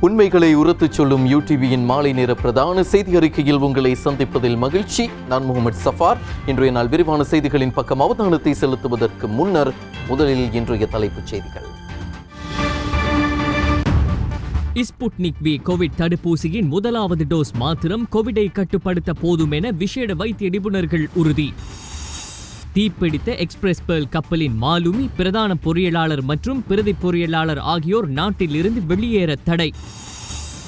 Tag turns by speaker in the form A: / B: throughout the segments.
A: உண்மைகளை உரத்துச் சொல்லும் யூடிவியின் மாலை நேர பிரதான செய்தி அறிக்கையில் உங்களை சந்திப்பதில் மகிழ்ச்சி. நான் முகமது சஃபார். இன்றைய நாள் விரிவான செய்திகளின் பக்கம் அவதானத்தை செலுத்துவதற்கு முன்னர் முதலில் இன்றைய தலைப்புச் செய்திகள்.
B: ஸ்புட்னிக் வி கோவிட் தடுப்பூசியின் முதலாவது டோஸ் மாத்திரம் கோவிடை கட்டுப்படுத்த போதும் என விசேட வைத்திய நிபுணர்கள் உறுதி. தீப்பிடித்த எக்ஸ்பிரஸ் பேர்ல் கப்பலின் மாலுமி, பிரதான பொறியியலாளர் மற்றும் பிரதி பொறியியலாளர் ஆகியோர் நாட்டில் இருந்து வெளியேற தடை.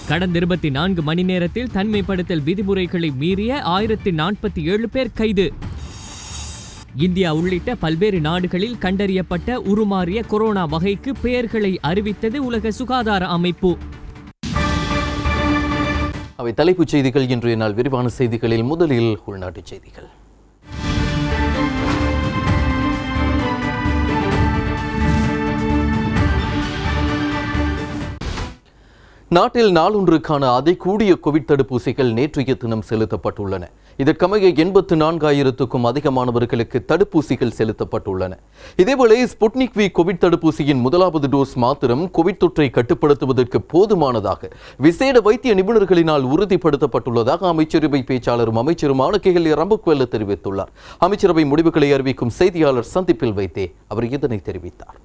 B: கடந்த 24 மணி நேரத்தில் தனிமைப்படுத்தல் விதிமுறைகளை மீறிய 1047 பேர் கைது. இந்தியா உள்ளிட்ட பல்வேறு நாடுகளில் கண்டறியப்பட்ட உருமாறிய கொரோனா வகைக்கு பெயர்களை அறிவித்தது உலக சுகாதார அமைப்பு.
A: அவை தலைப்புச் செய்திகள். இன்றைய நாள் விரிவான செய்திகளில் முதலில் உள்நாட்டுச் செய்திகள். நாட்டில் நாளொன்றுக்கான அதிகூடிய கோவிட் தடுப்பூசிகள் நேற்றைய தினம் செலுத்தப்பட்டுள்ளன. இதற்கமைய 84,000க்கும் அதிகமானவர்களுக்கு தடுப்பூசிகள் செலுத்தப்பட்டுள்ளன. இதேவேளை ஸ்புட்னிக் வி கோவிட் தடுப்பூசியின் முதலாவது டோஸ் மாத்திரம் கோவிட் தொற்றை கட்டுப்படுத்துவதற்கு போதுமானதாக விசேட வைத்திய நிபுணர்களினால் உறுதிப்படுத்தப்பட்டுள்ளதாக அமைச்சரவை பேச்சாளரும் அமைச்சருமான கேஎல் ரம்புக்வெல்ல தெரிவித்துள்ளார். அமைச்சரவை முடிவுகளை அறிவிக்கும் செய்தியாளர் சந்திப்பில் வைத்தே அவர் இதனை தெரிவித்தார்.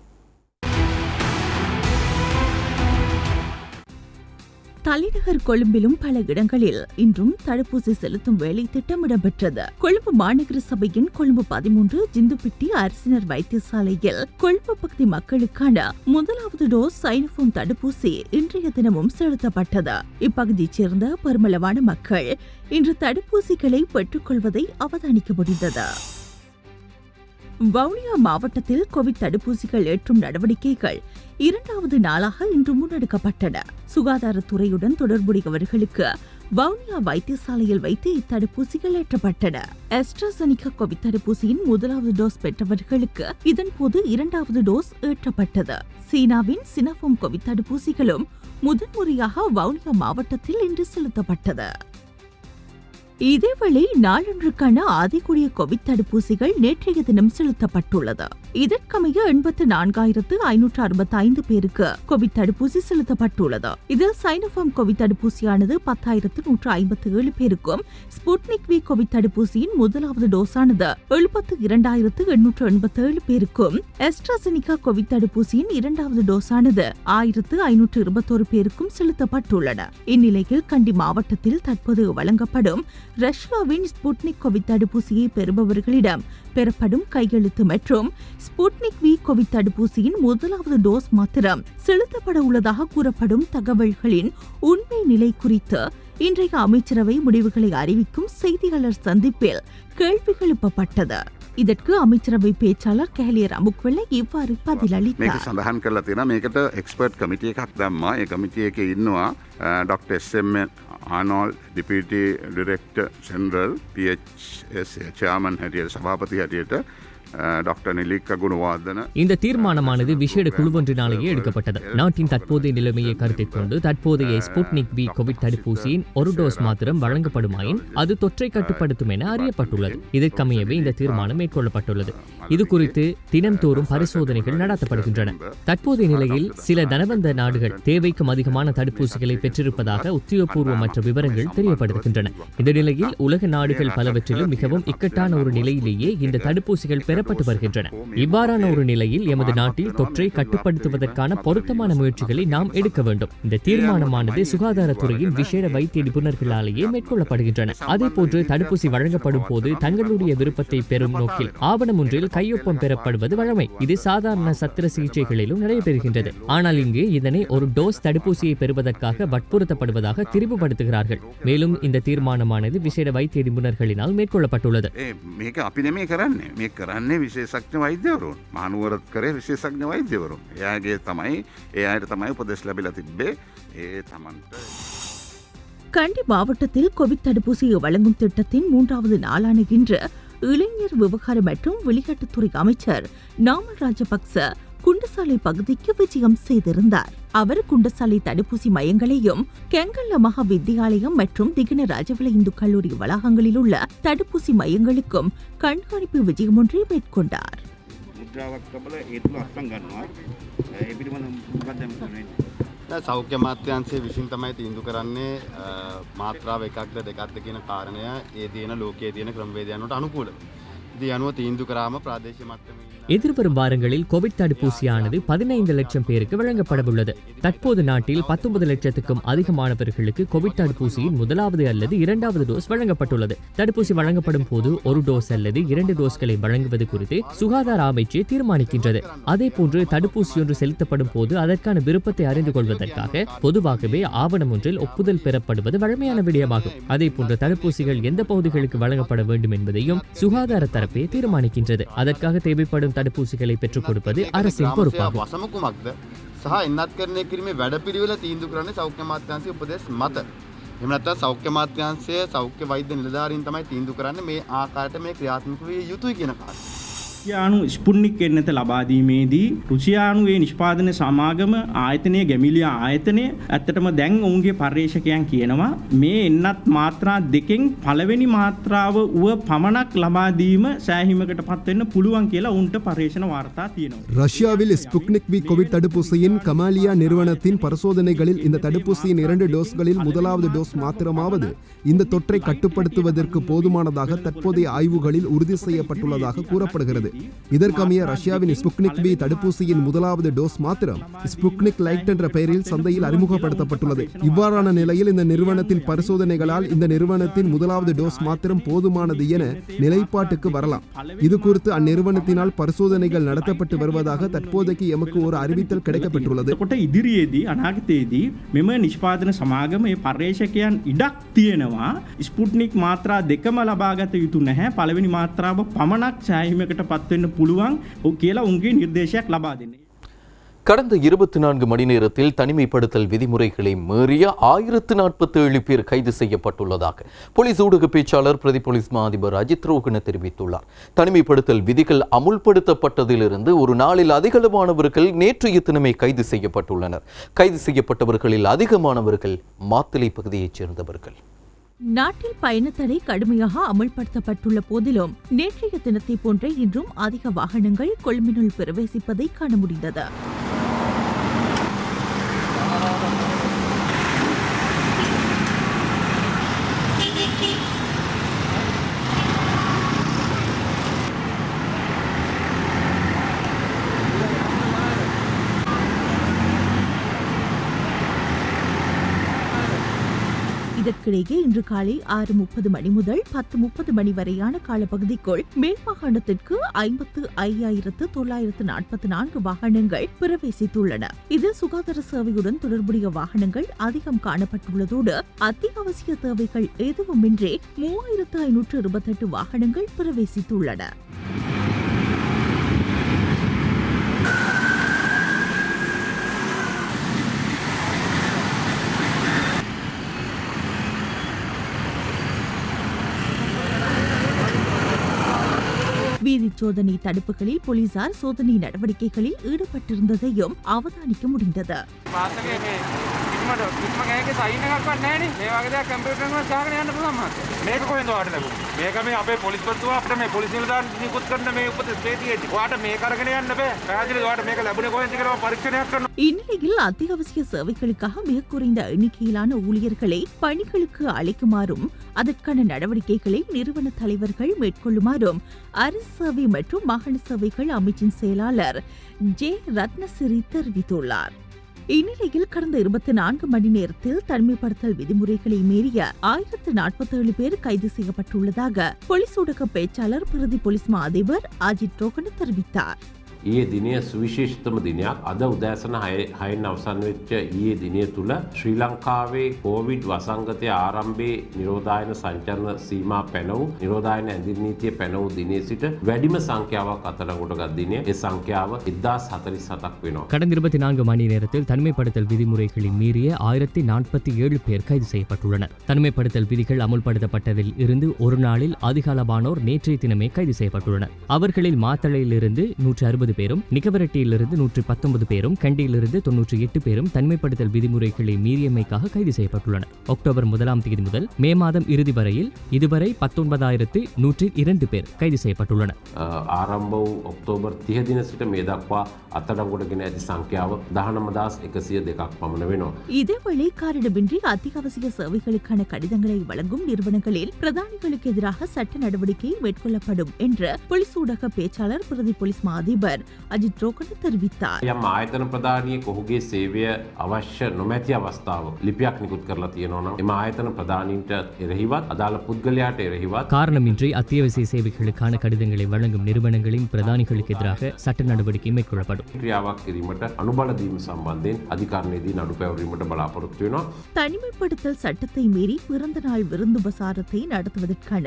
C: தலைநகர் கொழும்பிலும் பல இடங்களில் இன்றும் தடுப்பூசி செலுத்தும் வேலை திட்டமிடப்பட்டது. கொழும்பு மாநகர சபையின் கொழும்பு 13 ஜிந்துப்பிட்டி அரசினர் வைத்தியசாலையில் கொழும்பு பகுதி மக்களுக்கான முதலாவது டோஸ் சைனோஃபார்ம் தடுப்பூசி இன்றைய தினமும் செலுத்தப்பட்டது. இப்பகுதியைச் சேர்ந்த பெருமளவான மக்கள் இன்று தடுப்பூசிகளை பெற்றுக்கொள்வதை அவதானிக்க முடிந்தது. வவுனியா மாவட்டத்தில் கோவிட் தடுப்பூசிகள் ஏற்றும் நடவடிக்கைகள் 2வது நாளாக இன்று முன்னெடுக்கப்பட்டன. சுகாதாரத்துறையுடன் தொடர்புடையவர்களுக்கு வவுனியா வைத்தியசாலையில் வைத்து இத்தடுப்பூசிகள் ஏற்றப்பட்டன. ஆஸ்ட்ராசெனிகா கோவிட் தடுப்பூசியின் முதலாவது டோஸ் பெற்றவர்களுக்கு இதன்போது 2வது டோஸ் ஏற்றப்பட்டது. சீனாவின் சினோஃபார்ம் கோவிட் தடுப்பூசிகளும் முதன்முறையாக வவுனியா மாவட்டத்தில் இன்று செலுத்தப்பட்டது. இதேவேளை நாளொன்றுக்கான அதிகூடிய கோவிட் தடுப்பூசிகள் நேற்றைய தினம் செலுத்தப்பட்டுள்ளது. இதற்கமைய 84,565 பேருக்கு கோவிட் தடுப்பூசி செலுத்தப்பட்டுள்ளது. இதில் சைனோஃபார்ம் கோவிட் தடுப்பூசியானது 10,157 பேருக்கும், ஸ்புட்னிக் வி கோவிட் தடுப்பூசியின் முதலாவது டோஸானது 72,887 பேருக்கும், ஆஸ்ட்ராசெனிகா கோவிட் தடுப்பூசியின் 2வது டோஸானது 1,521 பேருக்கும் செலுத்தப்பட்டுள்ளன. இந்நிலையில் கண்டி மாவட்டத்தில் தற்போது வழங்கப்படும் ரஷ்யாவின் ஸ்புட்னிக் கோவிட் தடுப்பூசியை பெறுபவர்களிடம் பெறப்படும் கையெழுத்து மற்றும் ஸ்புட்னிக் வி கோவிட் தடுப்பூசியின் முதலாவது டோஸ் மாத்திரம் செலுத்தப்பட உள்ளதாக கூறப்படும் தகவல்களின் உண்மை நிலை குறித்து இன்றைய அமைச்சரவை முடிவுகளை அறிவிக்கும் செய்தியாளர் சந்திப்பில் கேள்வி எழுப்பப்பட்டது. இதற்கு அமைச்சரவை பேச்சாளர் கேஎல் ரம்புக்வெல்ல இவ்வாறு பதிலளித்தார்.
D: සඳහන් කරලා තියෙනවා මේකට එක්ස්පර්ට් කමිටි එකක් දැම්මා. ඒ කමිටි එකේ ඉන්නවා doctor S M. Arnold deputy director general PHS chairman හැටියට සභාපති හැටියට டாக்டர் நிலிகா குணவர்தன.
B: இந்த தீர்மானமானது விசேட குழுவொன்றினாலேயே எடுக்கப்பட்டது. நாட்டின் தற்போதைய நிலைமையை கருத்தில் கொண்டு தற்போதைய ஸ்புட்னிக் வி கோவிட் தடுப்பூசியின் ஒரு டோஸ் மாத்திரம் வழங்கப்படுமாயின் அது தொற்றை கட்டுப்படுத்தும் என அறியப்பட்டுள்ளது. இதற்கமையவே இந்த தீர்மானம் மேற்கொள்ளப்பட்டுள்ளது. இது குறித்து தினம்தோறும் பரிசோதனைகள் நடத்தப்படுகின்றன. தற்போதைய நிலையில் சில தனவந்த நாடுகள் தேவைக்கும் அதிகமான தடுப்பூசிகளை பெற்றிருப்பதாக உத்தியோகபூர்வமற்ற விவரங்கள் தெரியப்படுகின்றன. இந்த நிலையில் உலக நாடுகள் பலவற்றிலும் மிகவும் இக்கட்டான ஒரு நிலையிலேயே இந்த தடுப்பூசிகள் பெறப்பட்டு வருகின்றன. இவ்வாறான ஒரு நிலையில் எமது நாட்டில் தொற்றை கட்டுப்படுத்துவதற்கான பொருத்தமான முயற்சிகளை நாம் எடுக்க வேண்டும். இந்த தீர்மானமானது சுகாதாரத்துறையின் விசேட வைத்திய நிபுணர்களாலேயே மேற்கொள்ளப்படுகின்றன. அதேபோன்று தடுப்பூசி வழங்கப்படும் போது தங்களுடைய விருப்பத்தை பெறும் நோக்கில் ஆவணம் ஒன்றில் கையொப்பம் பெறப்படுவது வழமை. இது சாதாரண சத்திர சிகிச்சைகளிலும் நடைபெறுகின்றது. ஆனால் இங்கு இதனை ஒரு டோஸ் தடுப்பூசியை பெறுவதற்காக வற்புறுத்தப்படுவதாக திரிவுபடுத்துகிறார்கள். மேலும் இந்த தீர்மானமானது விசேட வைத்திய நிபுணர்களினால் மேற்கொள்ளப்பட்டுள்ளது.
D: විශේෂඥ වෛද්‍යවරුන් මානුවරත් කරේ විශේෂඥ වෛද්‍යවරුන් එයාගේ තමයි ඒ අයට තමයි උපදෙස් ලැබිලා තිබ්බේ ඒ තමන්ට.
C: கண்டி மாவட்டத்தில் கோவிட் தடுப்பூசியை வழங்கும் திட்டத்தின் 3வது நாளான இன்று இளைஞர் விவகாரம் மற்றும் விளையாட்டுத்துறை அமைச்சர் நாமல் ராஜபக்ச குண்டசாலை பகுதிக்கு விஜயம் செய்திருந்தார். அவர் குண்டசாலை தடுப்பூசி மையங்களையும் கெங்கல்ல மகா வித்தியாலயம் மற்றும் திகன ராஜவல இந்து கல்லூரி வளாகங்களில் உள்ள தடுப்பூசி மையங்களுக்கும் கண்காணிப்பு விஜயம் ஒன்றை மேற்கொண்டார்.
E: සෞඛ්‍ය අමාත්‍යාංශයේ විසින් තමයි තීන්දුව කරන්නේ මාත්‍රාව එකක්ද දෙකක්ද කියන කාරණය ඒ තියෙන ලෝකයේ තියෙන ක්‍රමවේදයන්ට අනුකූලව. ඉතින් අනුව තීන්දුව කරාම ප්‍රාදේශීය මට්ටමේ
B: எதிர்வரும் வாரங்களில் கோவிட் தடுப்பூசியானது 15 லட்சம் பேருக்கு வழங்கப்படவுள்ளது. தற்போது நாட்டில் 19 லட்சத்துக்கும் அதிகமானவர்களுக்கு கோவிட் தடுப்பூசியின் முதலாவது அல்லது இரண்டாவது டோஸ் வழங்கப்பட்டுள்ளது. தடுப்பூசி வழங்கப்படும் போது ஒரு டோஸ் அல்லது 2 டோஸ்களை வழங்குவது குறித்து சுகாதார அமைச்சு தீர்மானிக்கின்றது. அதேபோன்று தடுப்பூசியொன்று செலுத்தப்படும் போது அதற்கான விருப்பத்தை அறிந்து கொள்வதற்காக பொதுவாகவே ஆவணம் ஒன்றில் ஒப்புதல் பெறப்படுவது வழமையான விடயமாகும். அதேபோன்று தடுப்பூசிகள் எந்த பகுதிகளுக்கு வழங்கப்பட வேண்டும் என்பதையும் சுகாதார தரப்பே தீர்மானிக்கின்றது. அதற்காக தேவைப்படும் தடுப்பூசிகளை பெற்றுக் கொடுப்பது அரசின் பொறுப்பாகும்.
E: වසම කුමක්ද සහ එන්නත්කරණය කිරීමේ වැඩපිළිවෙල තීන්දුව කරන්නේ සෞඛ්‍ය අමාත්‍යාංශයේ උපදෙස් මත. එහෙම නැත්නම් සෞඛ්‍ය අමාත්‍යාංශයේ සෞඛ්‍ය වෛද්‍ය නිලධාරීන් තමයි තීන්දුව කරන්නේ මේ ආකාරයට මේ ක්‍රියාත්මක විය යුතුයි කියන කාරණය.
F: රුසියානු ස්පුට්නික් එන්නත ලබාදීමේදී රුසියානුවේ නිෂ්පාදන සමාගම ආයතනය ගැමිලියා ආයතනය ඇත්තටම දැන් ඔවුන්ගේ පර්යේෂකයන් කියනවා මේ එන්නත් මාත්‍රා දෙකෙන් පළවෙනි මාත්‍රාව උව පමණක් ලබා දීම සෑහීමකට පත් වෙන්න පුළුවන් කියලා උන්ට පර්යේෂණ වාර්තා තියෙනවා.
G: ரஷ்யாவில் ஸ்புட்னிக் வி கோவிட் தடுப்பூசியின் கமாலியா நிறுவனத்தின் பரிசோதனைகளில் இந்த தடுப்பூசியின் 2 டோஸ்களில் முதலாவது டோஸ் மாத்திரமாவது இந்த தொற்றை கட்டுப்படுத்துவதற்கு போதுமானதாக தற்போதைய ஆய்வுகளில் உறுதி செய்யப்பட்டுள்ளதாக கூறப்படுகிறது. இதற்கமைய ரஷ்யாவின் ஸ்புட்னிக் வி தடுப்பூசியின் முதலாவது டோஸ் மாத்திரம் ஸ்புட்னிக் லைட் என்ற பெயரில் சந்தையில் அறிமுகப்படுத்தப்பட்டுள்ளது. இவ்வாறான நிலையில் இந்த நிறுவனத்தின் பரிசோதனைகளால் இந்த நிறுவனத்தின் முதலாவது டோஸ் மாத்திரம் போதுமானது என நிலைப்பாட்டுக்கு வரலாம். இது குறித்து அந்நிறுவனத்தினால் பரிசோதனைகள் நடத்தப்பட்டு வருவதாக தற்போதைக்கு எமக்கு ஒரு அறிவித்தல் கிடைக்கப்பட்டுள்ளது.
F: ඉදිරියේදී අනාගතයේදී මෙම නිෂ්පාදන සමාගමේ පර්යේෂකයන් ඉඩක් තියෙනවා ස්පුට්නික් මාත්‍රා දෙකම ලබාගත යුතු නැහැ පළවෙනි මාත්‍රාව පමණක් සෑහීමකට පත් වෙන්න පුළුවන් කියලා උන්ගේ නිර්දේශයක් ලබා දෙන්නේ.
A: கடந்த 24 மணி நேரத்தில் தனிமைப்படுத்தல் விதிமுறைகளை மீறிய 1047 பேர் கைது செய்யப்பட்டுள்ளதாக போலீஸ் ஊடக பேச்சாளர் பிரதி போலீஸ் மா அதிபர் அஜித் ரோகன தெரிவித்துள்ளார். தனிமைப்படுத்தல் விதிகள் அமுல்படுத்தப்பட்டதிலிருந்து ஒரு நாளில் அதிகளவானவர்கள் நேற்றைய தினமே கைது செய்யப்பட்டுள்ளனர். கைது செய்யப்பட்டவர்களில் அதிகமானவர்கள் மாத்தளை பகுதியைச் சேர்ந்தவர்கள்.
C: நாட்டில் பயணத்தடை கடுமையாக அமல்படுத்தப்பட்டுள்ள போதிலும் நேற்றைய தினத்தை போன்றே இன்றும் அதிக வாகனங்கள் கொழும்பினுள் பிரவேசிப்பதை காண முடிந்தது. இதற்கிடையே இன்று காலை 6:30 மணி முதல் 10:30 மணி வரையான காலப்பகுதிக்குள் மேல் மாகாணத்திற்கு 55,944 வாகனங்கள் பிரவேசித்துள்ளன. இதில் சுகாதார சேவையுடன் தொடர்புடைய வாகனங்கள் அதிகம் காணப்பட்டுள்ளதோடு அத்தியாவசிய தேவைகள் எதுவுமின்றி 3,528 வாகனங்கள் பிரவேசித்துள்ளன. வீதி சோதனை தடுப்புகளில் போலீசார் சோதனை நடவடிக்கைகளில் ஈடுபட்டிருந்ததையும் அவதானிக்க முடிந்தது. இந்நிலையில் அத்தியாவசிய சேவைகளுக்காக மிக குறைந்த எண்ணிக்கையிலான ஊழியர்களை பணிகளுக்கு அழைக்குமாறும் அதற்கான நடவடிக்கைகளை நிறுவன தலைவர்கள் மேற்கொள்ளுமாறும் அரசு சேவை மற்றும் மாகாண சேவைகள் அமைச்சின் செயலாளர் ஜே ரத்னசிறி தெரிவித்துள்ளார். இந்நிலையில் கடந்த 24 மணி நேரத்தில் தனிமைப்படுத்தல் விதிமுறைகளை மீறிய 1047 பேர் கைது செய்யப்பட்டுள்ளதாக போலீஸ் ஊடக பேச்சாளர் பிரதி போலீஸ் மா அதிபர் அஜித் ரோகன தெரிவித்தார்.
H: ඊයේ දිනය සුවිශේෂිතම දිනයක්. අද උදෑසන 6න් අවසන් වෙච්ච ඊයේ දිනය තුල ශ්‍රී ලංකාවේ කොවිඩ් වසංගතය ආරම්භයේ නිරෝධායන සංචරණ සීමා පැනවූ නිරෝධායන ඇඳින් නීතිය පැනවූ දිනේ සිට වැඩිම සංඛ්‍යාවක් අත්අඩංගුවට දිනය. ඒ සංඛ්‍යාව 1047ක් වෙනවා.
B: கடந்த 24 மணி நேரத்தில் தனிமைப்படுத்தல் விதிமுறைகளை மீறிய 1047 பேர் கைது செய்யப்பட்டுள்ளனர். தனிமைப்படுத்தல் விதிகள் அமுல்படுத்தப்பட்டதில் இருந்து ஒரு நாளில் அதிக அளவானோர் நேற்றைய தினமே கைது செய்யப்பட்டுள்ளனர். அவர்களில் மாத்தளையிலிருந்து 160 150 பேரும், நிகவரட்டியிலிருந்து 119 பேரும், கண்டியிலிருந்து 98 பேரும் தனிமைப்படுத்தல் விதிமுறைகளை மீறியமைக்காக கைது செய்யப்பட்டுள்ளனர். அக்டோபர் 1ஆம் தேதி முதல் மே மாதம் இறுதி வரையில் இதுவரை 19,102 பேர் கைது செய்யப்பட்டுள்ளனர்.
H: ආරම්භ වූ ඔක්තෝබර් 30 දින සිට මේ දක්වා අත්අඩංගුවට ගෙන ඇති සංඛ්‍යාව 19,102ක් පමණ වෙනවා.
C: இதேவேளை காரணமின்றி அத்தியாவசிய சேவைகளுக்கான கடிதங்களை வழங்கும் நிறுவனங்களில் பிரதானிகளுக்கு எதிராக சட்ட நடவடிக்கை மேற்கொள்ளப்படும் என்று போலீஸ் ஊடக பேச்சாளர் பிரதி போலீஸ் மா அதிபர் அஜித் ரோகන தெரிவித்தார்.
H: යම් ආයතන ප්‍රධානියෙක් ඔහුගේ සේවය අවශ්‍ය නොමැති අවස්ථාවක ලිපියක් නිකුත් කරලා තියෙනවා නම් එම ආයතන ප්‍රධානීන්ට එරෙහිවත් අදාළ පුද්ගලයාට එරෙහිවත්
B: காரணமின்றி அத்தியாவசிய சேவைகளுக்கான கடிதங்களை வழங்கும் நிறுவனங்களின் பிரதானிகளுக்கு எதிராக சட்ட நடவடிக்கை மேற்கொள்ளப்படும்.
H: ක්‍රියාවක් කිරීමට අනුබල දීම සම්බන්ධයෙන් අධිකරණයේදී නඩු පැවරීමට බලාපොරොත්තු වෙනවා.
C: தனிமைப்படுத்தல் சட்டத்தை மீறி பிறந்த நாள் விருந்துபசாரத்தை நடத்துவதற்கான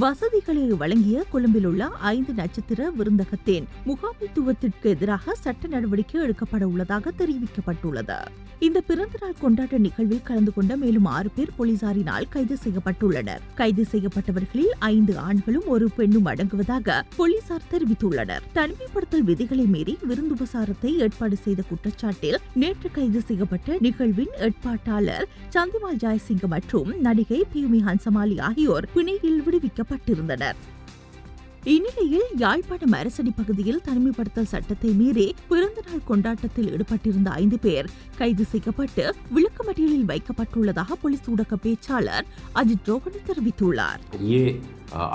C: வசதிகளை வழங்கிய கொழும்பில் உள்ள 5 நட்சத்திர விருந்தகத்தின் முகாமைத்துவத்திற்கு எதிராக சட்ட நடவடிக்கை எடுக்கப்பட உள்ளதாக தெரிவிக்கப்பட்டுள்ளது. இந்த பிறந்தநாள் கொண்டாட்ட நிகழ்வில் கலந்து கொண்ட மேலும் 6 பேர் போலீசாரினால் கைது செய்யப்பட்டுள்ளனர். கைது செய்யப்பட்டவர்களில் 5 ஆண்களும் 1 பெண்ணும் அடங்குவதாக போலீசார் தெரிவித்துள்ளனர். தனிமைப்படுத்தல் விதிகளை மீறி விருந்துபசாரத்தை ஏற்பாடு செய்த குற்றச்சாட்டில் நேற்று கைது செய்யப்பட்ட நிகழ்வின் ஏற்பாட்டாளர் சந்திமால் ஜாய்சிங் மற்றும் நடிகை பியூமி ஹன்சமாலி ஆகியோர் பிணையில் விடுவிக்கப்பட்டிருந்தனர். இந்நிலையில் யாழ்ப்பாணம் அரசடி பகுதியில் தனிமைப்படுத்தல் சட்டத்தை மீறி பிறந்தநாள் கொண்டாட்டத்தில் ஈடுபட்டிருந்த 5 பேர் கைது செய்யப்பட்டு விளக்கமறியலில் வைக்கப்பட்டுள்ளதாக போலீஸ் ஊடக பேச்சாளர் அஜித் ரோகන தெரிவித்துள்ளார்.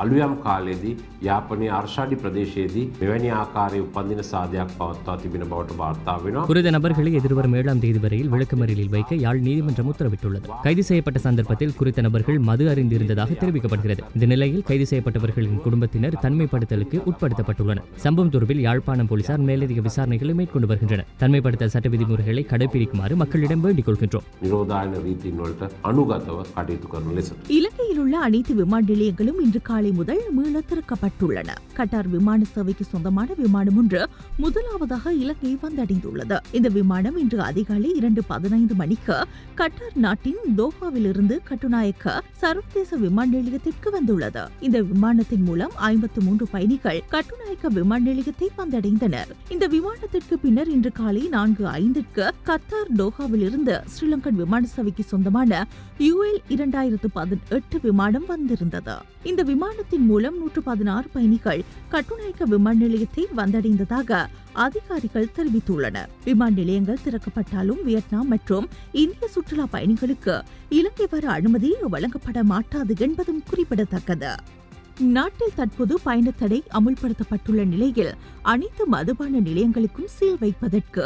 H: අලුයම් කාලයේදී යාපනයේ අර්ෂාඩි ප්‍රදේශයේදී මෙවැනි ආකාරයේ උපන්දින සාදයක් පවත්වා තිබෙන බවට වාර්තා වෙනවා.
B: குறித்த நபர்களை எதிர்வரும் 7ஆம் தேதி வரையில் விளக்கமறியலில் வைக்க யாழ் நீதிமன்றம் உத்தரவிட்டுள்ளது. கைது செய்யப்பட்ட சந்தர்ப்பத்தில் குறித்த நபர்கள் மது அறிந்திருந்ததாக தெரிவிக்கப்படுகிறது. இந்த நிலையில் கைது செய்யப்பட்டவர்களின் குடும்பத்தினர் தனிமைப்படுத்தலுக்கு உட்படுத்தப்பட்டுள்ளனர். சம்பவம் தொடர்பில் யாழ்ப்பாணம் போலீசார் மேலதிக விசாரணைகளை மேற்கொண்டு வருகின்றனர். தனிமைப்படுத்தல் சட்ட விதிமுறைகளை கடைபிடிக்குமாறு மக்களிடம் வேண்டிக் கொள்கின்றோம்.
H: නිරෝධායන රීතීන් වලට අනුගතව කටයුතු කරන ලෙස
C: இலங்கையில் உள்ள அனைத்து விமான நிலையங்களும் இன்று காலை முதல் மீள திறக்கப்பட்டுள்ளன. கட்டார் விமான சேவைக்கு சொந்தமான விமானம் ஒன்று முதலாவதாக இலங்கை வந்தடைந்துள்ளது. இந்த விமானம் இன்று அதிகாலை 2:15 மணிக்கு கட்டார் நாட்டின் தோஹாவிலிருந்து கட்டுநாயக்க சர்வதேச விமான நிலையத்திற்கு வந்துள்ளது. இந்த விமானத்தின் மூலம் 53 பயணிகள் கட்டுநாயக்க விமான நிலையத்தை வந்தடைந்தனர். இந்த விமானத்திற்கு பின்னர் இன்று காலை 4:05க்கு கத்தார் தோஹாவிலிருந்து ஸ்ரீலங்கன் விமான சேவைக்கு சொந்தமான UL 2018 விமானம் வந்திருந்தது. இந்த விமானத்தின் மூலம் 116 பயணிகள் கட்டுநாயக்க விமான நிலையத்தை வந்தடைந்ததாக அதிகாரிகள் தெரிவித்துள்ளனர். விமான நிலையங்கள் திறக்கப்பட்டாலும் வியட்நாம் மற்றும் இந்திய சுற்றுலா பயணிகளுக்கு இலங்கை வர அனுமதி வழங்கப்பட மாட்டாது என்பதும் குறிப்பிடத்தக்கது. நாட்டில் தற்போது பயணத்தடை அமுல்படுத்தப்பட்டுள்ள நிலையில் அனைத்து மதுபான நிலையங்களுக்கும் சீல் வைப்பதற்கு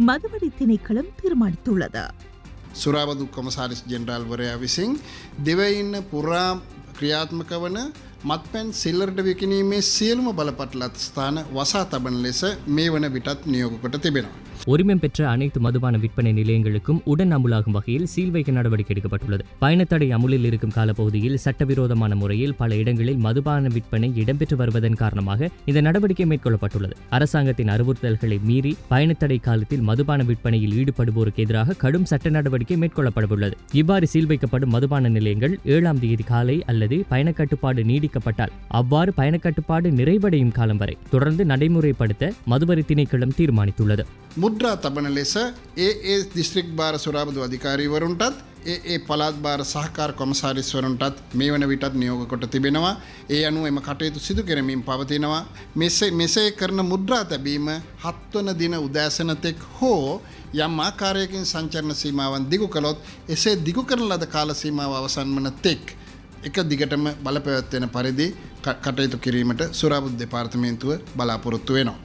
C: மதுவரி திணைக்களம் தீர்மானித்துள்ளது.
I: සුරාබදු කොමසාරිස් ජෙනරාල්වරයා විසින් දෙවයින්න පුරා ක්‍රියාත්මක වන මත්පැන් සිල්ලරට විකිණීමේ සියලුම බලපත්‍රලත් ස්ථාන වසා තබන ලෙස මේ වන විටත් නියෝග කොට තිබෙනවා.
B: உரிமம் பெற்ற அனைத்து மதுபான விற்பனை நிலையங்களுக்கும் உடன் அமுலாகும் வகையில் சீல் வைக்க நடவடிக்கை எடுக்கப்பட்டுள்ளது. பயணத்தடை அமுலில் இருக்கும் காலப்பகுதியில் சட்டவிரோதமான முறையில் பல இடங்களில் மதுபான விற்பனை இடம்பெற்று வருவதன் காரணமாக இந்த நடவடிக்கை மேற்கொள்ளப்பட்டுள்ளது. அரசாங்கத்தின் அறிவுறுத்தல்களை மீறி பயணத்தடை காலத்தில் மதுபான விற்பனையில் ஈடுபடுவோருக்கு எதிராக கடும் சட்ட நடவடிக்கை மேற்கொள்ளப்படவுள்ளது. இவ்வாறு சீல் வைக்கப்படும் மதுபான நிலையங்கள் 7ஆம் தேதி காலை அல்லது பயணக்கட்டுப்பாடு நீடிக்கப்பட்டால் அவ்வாறு பயணக்கட்டுப்பாடு நிறைவடையும் காலம் வரை தொடர்ந்து நடைமுறைப்படுத்த மதுவரி திணைக்களம் தீர்மானித்துள்ளது.
I: මුද්‍රා තබන ලෙස ඒ දිස්ත්‍රික් භාර සුරාබදු අධිකාරීවරුන්ටත් ඒ පළාත් භාර සහකාර කොමසාරිස්වරුන්ටත් මේ වන විටත් නියෝග කොට තිබෙනවා. ඒ අනුව එම කටයුතු සිදු කරමින් පවතිනවා. මෙසේ කරන මුද්‍රා තැබීම 7 වන දින උදෑසන තෙක් හෝ යම් ආකාරයකින් සංචරණ සීමාවන් දිගු කළොත් එසේ දිගු කරන ලද කාල සීමාව අවසන් වන තෙක් එක දිගටම බලපැවැත්වෙන පරිදි කටයුතු කිරීමට සුරාබදු දෙපාර්තමේන්තුව බලාපොරොත්තු වෙනවා.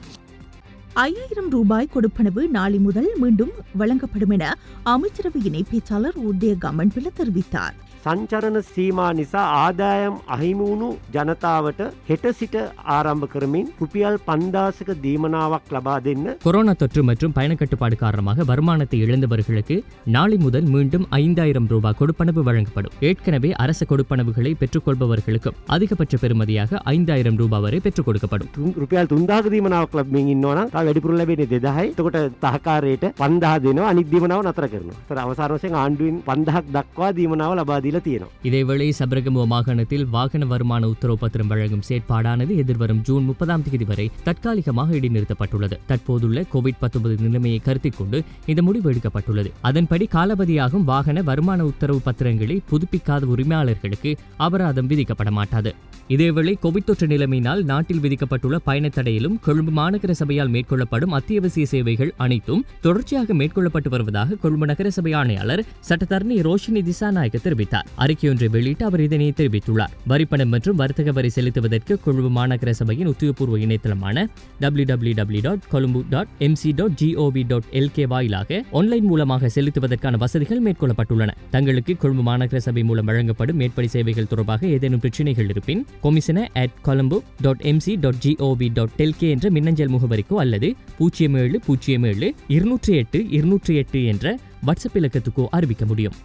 C: 5000 ரூபாய் கொடுப்பனவு நாளை முதல் மீண்டும் வழங்கப்படும் என அமைச்சரவை இணை பேச்சாளர் உதய கமன்பில தெரிவித்தார்.
J: සංචරණ සීමා නිසා ආදායම් අහිමි වුණු ජනතාවට හෙට සිට ආරම්භ කරමින් රුපියල් 5000ක දීමනාවක් ලබා දෙන්න.
B: கொரோனா தொற்று மற்றும் பயணக்கட்டுப்பாடு காரணமாக வருமானத்தை இழந்தவர்களுக்கு நாளை முதல் மீண்டும் 5000 ரூபாய் கொடுப்பனவு வழங்கப்படும். ஏற்கனவே அரச கொடுப்பனவுகளை பெற்றுக்கொள்பவர்களுக்கும் அதிகபட்ச பெறுமதியாக 5000 ரூபாய் வரை பெற்றுக் கொடுக்கப்படும்.
J: රුපියල් 3000ක දීමනාවක් ලැබමින් ඉන්නවා නම් තව වැඩිපුර ලැබෙන්නේ 2000යි. එතකොට සහකාරයට 5000 දෙනවා, අනිත් දීමනාව නතර කරනවා. ඒතර අවසාන වශයෙන් ආණ්ඩුවෙන් 5000ක් දක්වා දීමනාව ලබා දීලා දීලා තියෙනවා.
B: இதேவேளை சபரகமுவ மாகாணத்தில் வாகன வருமான உத்தரவு பத்திரம் வழங்கும் செயற்பாடானது எதிர்வரும் ஜூன் 30ஆம் தேதி வரை தற்காலிகமாக இடைநிறுத்தப்பட்டுள்ளது. தற்போதுள்ள கோவிட்-19 நிலைமையை கருத்தில் கொண்டு இந்த முடிவு எடுக்கப்பட்டுள்ளது. அதன்படி காலபதியாகும் வாகன வருமான உத்தரவு பத்திரங்களை புதுப்பிக்காத உரிமையாளர்களுக்கு அபராதம் விதிக்கப்பட மாட்டாது. இதேவேளை கோவிட் தொற்று நிலைமையினால் நாட்டில் விதிக்கப்பட்டுள்ள பயணத் தடையிலும் கொழும்பு மாநகர சபையால் மேற்கொள்ளப்படும் அத்தியாவசிய சேவைகள் அனைத்தும் தொடர்ச்சியாக மேற்கொள்ளப்பட்டு வருவதாக கொழும்பு நகர சபை ஆணையாளர் சட்டத்தரணி ரோஷினி திசாநாயக்க தெரிவித்தார். அறிக்கையொன்றை வெளியிட்டு அவர் இதனை தெரிவித்துள்ளார். வரிப்பணம் மற்றும் வர்த்தக வரி செலுத்துவதற்கு கொழும்பு மாநகர சபையின் உத்தியோகபூர்வ இணையதளமான www.colombo.mc.gov.lk வாயிலாக ஆன்லைன் மூலமாக செலுத்துவதற்கான வசதிகள் மேற்கொள்ளப்பட்டுள்ளன. தங்களுக்கு கொழும்பு மாநகர சபை மூலம் வழங்கப்படும் மேற்படி சேவைகள் தொடர்பாக ஏதேனும் பிரச்சினைகள் இருப்பின் commissioner@colombo.mc.gov.lk என்ற மின்னஞ்சல் முகவரிக்கோ அல்லது 070-208-208 என்ற வாட்ஸ்அப் இலக்கத்துக்கோ அறிவிக்க முடியும்.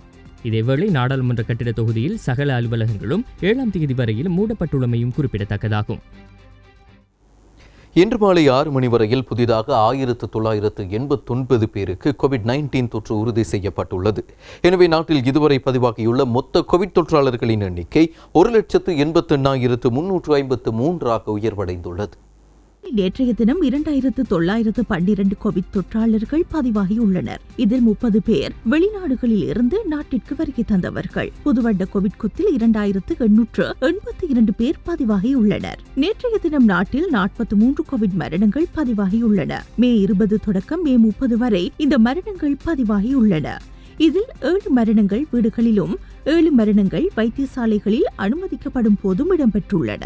B: இதேவேளை நாடாளுமன்ற கட்டிட தொகுதியில் சகல அலுவலகங்களும் 7ஆம் தேதி வரையில் மூடப்பட்டுள்ளமையும் குறிப்பிடத்தக்கதாகும்.
A: இன்று மாலை 6 மணி வரையில் புதிதாக 1989 பேருக்கு கோவிட்-19 தொற்று உறுதி செய்யப்பட்டுள்ளது. எனவே நாட்டில் இதுவரை பதிவாகியுள்ள மொத்த கோவிட் தொற்றாளர்களின் எண்ணிக்கை 1,88,353 உயர்வடைந்துள்ளது.
C: நேற்றைய தினம் 2912 கோவிட் தொற்றாளர்கள் பதிவாகியுள்ளனர். இதில் 30 பேர் வெளிநாடுகளில் இருந்து நாட்டிற்கு வருகை தந்தவர்கள். புதுவண்ட கோவிட் குத்தில் 2882 பேர் பதிவாகியுள்ளனர். நேற்றைய தினம் நாட்டில் 43 கோவிட் மரணங்கள் பதிவாகியுள்ளன. மே 20 தொடக்கம் மே 30 வரை இந்த மரணங்கள் பதிவாகியுள்ளன. இதில் 7 மரணங்கள் வீடுகளிலும் 7 மரணங்கள் வைத்தியசாலைகளில் அனுமதிக்கப்படும் போதும் இடம்பெற்றுள்ளன.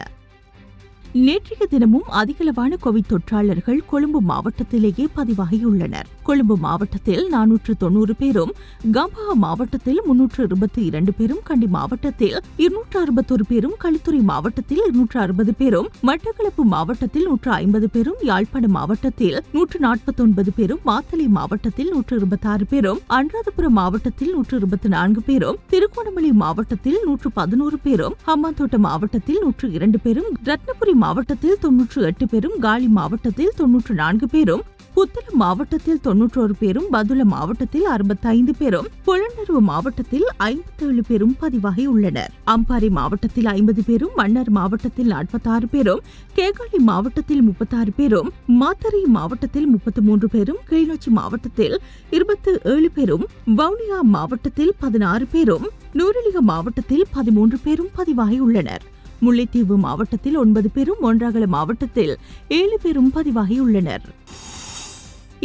C: நேற்றைய தினமும் அதிகளவான கோவிட் தொற்றாளர்கள் கொழும்பு மாவட்டத்திலேயே பதிவாகியுள்ளனர். கொழும்பு மாவட்டத்தில் 490 பேரும், கம்பஹா மாவட்டத்தில் 322 பேரும், கண்டி மாவட்டத்தில் 261 பேரும், களுத்துறை மாவட்டத்தில் 260 பேரும், மட்டக்களப்பு மாவட்டத்தில் 150 பேரும், யாழ்ப்பாண மாவட்டத்தில் 149 பேரும், மாத்தளை மாவட்டத்தில் 126 பேரும், அனுராதபுரம் மாவட்டத்தில் 124 பேரும், திருகோணமலை மாவட்டத்தில் 111 பேரும், ஹம்பாந்தோட்ட மாவட்டத்தில் 102 பேரும், ரத்னபுரி மாவட்டத்தில் 98 பேரும், காலி மாவட்டத்தில் 94 பேரும், புத்தளம் மாவட்டத்தில் 91 பேரும், பதுள மாவட்டத்தில் 65 பேரும், புலனறுவு மாவட்டத்தில் 57 பேரும் பதிவாகியுள்ளனர். அம்பாறை மாவட்டத்தில் 50 பேரும், மன்னார் மாவட்டத்தில் 46 பேரும், கேகாலி மாவட்டத்தில் 36 பேரும், மாத்தறை மாவட்டத்தில் 33 பேரும், கிளிநொச்சி மாவட்டத்தில் 27 பேரும், வவுனியா மாவட்டத்தில் 16 பேரும், நூரெலியா மாவட்டத்தில் 13 பேரும் பதிவாகியுள்ளனர். முல்லைத்தீவு மாவட்டத்தில் 9 பேரும், ஒன்றாகல மாவட்டத்தில் 7 பேரும் பதிவாகியுள்ளனர்.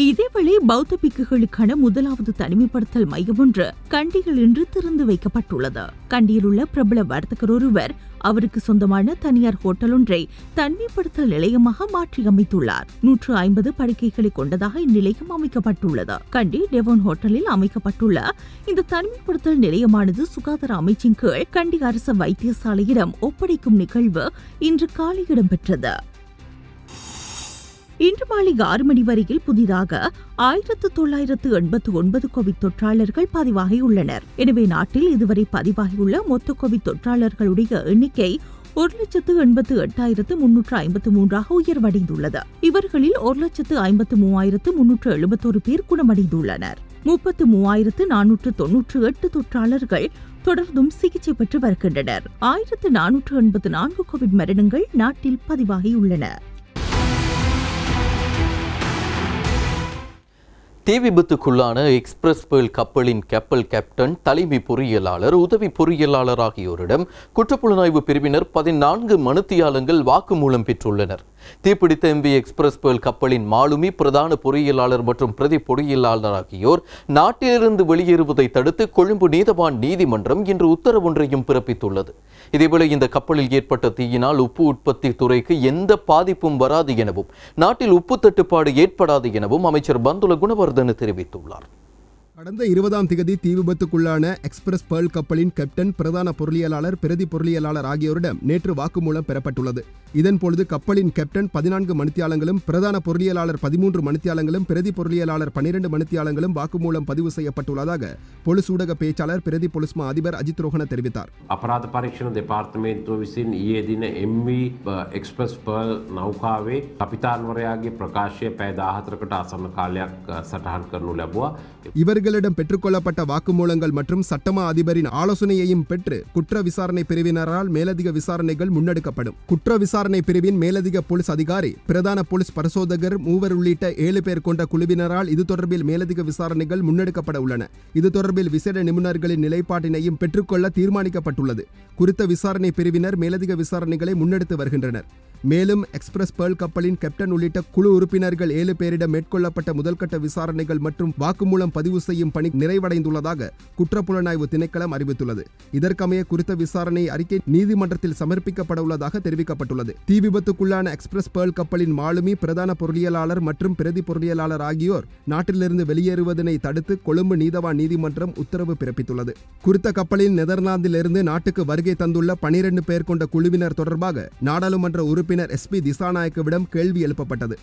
C: இதேவேளை பௌத்த பிக்குகளுக்கான முதலாவது தனிமைப்படுத்தல் மையம் ஒன்று கண்டியில் இன்று திறந்து வைக்கப்பட்டுள்ளது. கண்டியில் உள்ள பிரபல வர்த்தகர் ஒருவர் அவருக்கு சொந்தமான தனியார் ஹோட்டல் ஒன்றை தனிமைப்படுத்தல் நிலையமாக மாற்றி அமைத்துள்ளார். 150 படுக்கைகளை கொண்டதாக இந்நிலையம் அமைக்கப்பட்டுள்ளது. கண்டி டெவோன் ஹோட்டலில் அமைக்கப்பட்டுள்ள இந்த தனிமைப்படுத்தல் நிலையமானது சுகாதார அமைச்சின் கீழ் கண்டி அரசு வைத்தியசாலையிடம் ஒப்படைக்கும் நிகழ்வு இன்று காலை இடம்பெற்றது. இன்று மாலை 6 மணி வரையில் புதிதாக 1989 கோவிட் தொற்றாளர்கள் பதிவாகியுள்ளனர். எனவே நாட்டில் இதுவரை பதிவாகியுள்ள மொத்த கோவிட் தொற்றாளர்களுடைய எண்ணிக்கை 1,88,353 உயர்வடைந்துள்ளது. இவர்களில் 1,53,371 பேர் குணமடைந்துள்ளனர். 33,498 தொற்றாளர்கள் தொடர்ந்தும் சிகிச்சை பெற்று வருகின்றனர். 1,484 கோவிட் மரணங்கள் நாட்டில் பதிவாகியுள்ளன.
A: தீ விபத்துக்குள்ளான எக்ஸ்பிரஸ் பேர்ல் கப்பலின் கப்பல் கேப்டன், தலைமை பொறியியலாளர், உதவி பொறியியலாளர் ஆகியோரிடம் குற்றப்புலனாய்வு பிரிவினர் 14 மணித்தியாலங்கள் வாக்குமூலம் பெற்றுள்ளனர். தீப்பிடித்த MV எக்ஸ்பிரஸ் பேர்ல் கப்பலின் மாலுமி, பிரதான பொறியியலாளர் மற்றும் பிரதி பொறியியலாளர் ஆகியோர் நாட்டிலிருந்து வெளியேறுவதை தடுத்து கொழும்பு நீதவான் நீதிமன்றம் இன்று உத்தரவொன்றையும் பிறப்பித்துள்ளது. இதேவேளை இந்த கப்பலில் ஏற்பட்ட தீயினால் உப்பு உற்பத்தி துறைக்கு எந்த பாதிப்பும் வராது எனவும் நாட்டில் உப்பு தட்டுப்பாடு ஏற்படாது எனவும் அமைச்சர் பந்துல குணவர்தன தெரிவித்துள்ளார்.
G: கடந்த 20ஆம் திகதி தீ விபத்துக்குள்ளான எக்ஸ்பிரஸ் பேர்ல் கப்பலின் கேப்டன், பிரதான பொருளியலாளர், பிரதி பொருளியலாளர் ஆகியோரிடம் நேற்று வாக்குமூலம் பெறப்பட்டுள்ளது. இதன்பொழுது கப்பலின் கேப்டன் 14 மணித்தியாலங்களும், பிரதான பொருளியலாளர் 13 மணித்தியாலங்களும், பிரதி பொருளியலாளர் 12 மணித்தியாலங்களும் வாக்குமூலம் பதிவு செய்யப்பட்டுள்ளதாக பொலிஸ் ஊடக பேச்சாளர் பிரதி பொலிஸ்மா அதிபர் அஜித் ரோஹன தெரிவித்தார்.
H: අපරාධ පරීක්ෂණ දෙපාර්තමේන්තුව විසින් ඊයේ දින MV එක්ස්ප්‍රස් පර්ල් නෞකාවේ කපිතාන්වරයාගේ ප්‍රකාශය පැය 14කට ආසන්න කාලයක් සටහන් කරනු ලැබුවා.
G: இவர்கள் கைதிகளிடம் பெற்றுக்கொள்ளப்பட்ட வாக்குமூலங்கள் மற்றும் சட்டமா அதிபரின் ஆலோசனையையும் பெற்று குற்ற விசாரணை பிரிவினரால் மேலதிக விசாரணைகள் முன்னெடுக்கப்படும். குற்ற விசாரணை பிரிவின் மேலதிக போலீஸ் அதிகாரி, பிரதான போலீஸ் பரிசோதகர், மூவர் உள்ளிட்ட 7 பேர் கொண்ட குழுவினரால் இது தொடர்பில் மேலதிக விசாரணைகள் முன்னெடுக்கப்பட உள்ளன. இது தொடர்பில் விசேட நிபுணர்களின் நிலைப்பாட்டினையும் பெற்றுக்கொள்ள தீர்மானிக்கப்பட்டுள்ளது. குறித்த விசாரணை பிரிவினர் மேலதிக விசாரணைகளை முன்னெடுத்து வருகின்றனர். மேலும் எக்ஸ்பிரஸ் பேர்ல் கப்பலின் கேப்டன் உள்ளிட்ட குழு உறுப்பினர்கள் 7 பேரிடம் மேற்கொள்ளப்பட்ட முதல்கட்ட விசாரணைகள் மற்றும் வாக்குமூலம் பதிவு செய்யும் பணி நிறைவடைந்துள்ளதாக குற்றப்புலனாய்வு திணைக்களம் அறிவித்துள்ளது. இதற்கமைய குறித்த விசாரணை அறிக்கை நீதிமன்றத்தில் சமர்ப்பிக்கப்பட உள்ளதாக தெரிவிக்கப்பட்டுள்ளது. தீ விபத்துக்குள்ளான எக்ஸ்பிரஸ் பேர்ல் கப்பலின் மாலுமி, பிரதான பொருளியலாளர் மற்றும் பிரதி பொருளியலாளர் ஆகியோர் நாட்டிலிருந்து வெளியேறுவதனை தடுத்து கொழும்பு நீதவான் நீதிமன்றம் உத்தரவு பிறப்பித்துள்ளது. குறித்த கப்பலில் நெதர்லாந்திலிருந்து நாட்டுக்கு வருகை தந்துள்ள 12 பேர் கொண்ட குழுவினர் தொடர்பாக நாடாளுமன்ற உறுப்பினர் SP திசாநாயக்கவிடம் கேள்வி எழுப்பப்பட்டது.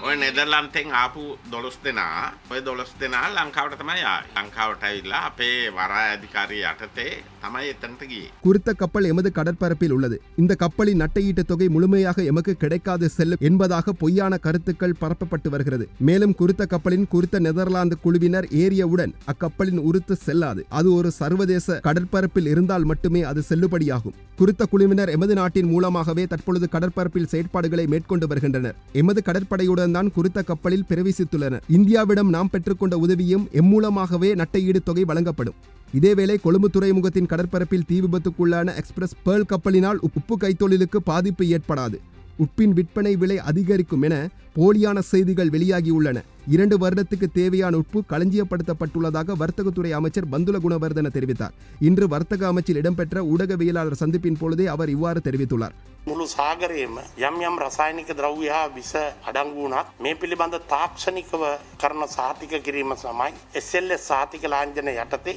K: ඔය නෙදර්ලන්තෙන් ආපු 12 දෙනා ඔය 12 දෙනා ලංකාවට තමයි ආවේ. ලංකාවට ඇවිල්ලා අපේ වරාය අධිකාරිය යටතේ තමයි එතනට ගියේ.
G: குறித்த கப்பல் எமது கடற்பரப்பில் உள்ளது. இந்த கப்பலின் நட்டையீட்டு தொகை முழுமையாக எமக்கு கிடைக்காது செல்லும் என்பதாக பொய்யான கருத்துக்கள் பரப்பப்பட்டு வருகிறது. மேலும் குறித்த கப்பலின் குறித்த நெதர்லாந்து குழுவினர் ஏறியவுடன் அக்கப்பலின் உருத்து செல்லாது. அது ஒரு சர்வதேச கடற்பரப்பில் இருந்தால் மட்டுமே அது செல்லுபடியாகும். குறித்த குழுவினர் எமது நாட்டின் மூலமாகவே தற்பொழுது கடற்பரப்பில் செயற்பாடுகளை மேற்கொண்டு வருகின்றனர். எமது கடற்படையுடன் தான் குறித்த கப்பலில் பிரவேசித்துள்ளனர். இந்தியாவிடம் நாம் பெற்றுக்கொண்ட உதவியும் எம்மூலமாகவே நட்டையீடு தொகை வழங்கப்படும். இதேவேளை கொழும்பு துறைமுகத்தின் கடற்பரப்பில் தீ விபத்துக்குள்ளான எக்ஸ்பிரஸ் பேர்ல் கப்பலினால் உப்பு கைத்தொழிலுக்கு பாதிப்பு ஏற்படாது. உப்பின் விற்பனை விலை அதிகரிக்கும் என போலியான செய்திகள் வெளியாகியுள்ளன. 2 வருடத்துக்கு தேவையான உப்பு களஞ்சியப்படுத்தப்பட்டுள்ளதாக வர்த்தகத்துறை அமைச்சர் பந்துல குணவர்தன தெரிவித்தார். இன்று வர்த்தக அமைச்சில் இடம்பெற்ற ஊடகவியலாளர் சந்திப்பின் பொழுதே அவர் இவ்வாறு தெரிவித்துள்ளார்.
L: මුළු සාගරයේම යම් යම් රසායනික ද්‍රව්‍ය හා විස අඩංගු වුණත් මේ පිළිබඳ තාක්ෂණිකව කරන සහතික කිරීම තමයි SLS සහතික ලාංඡන යටතේ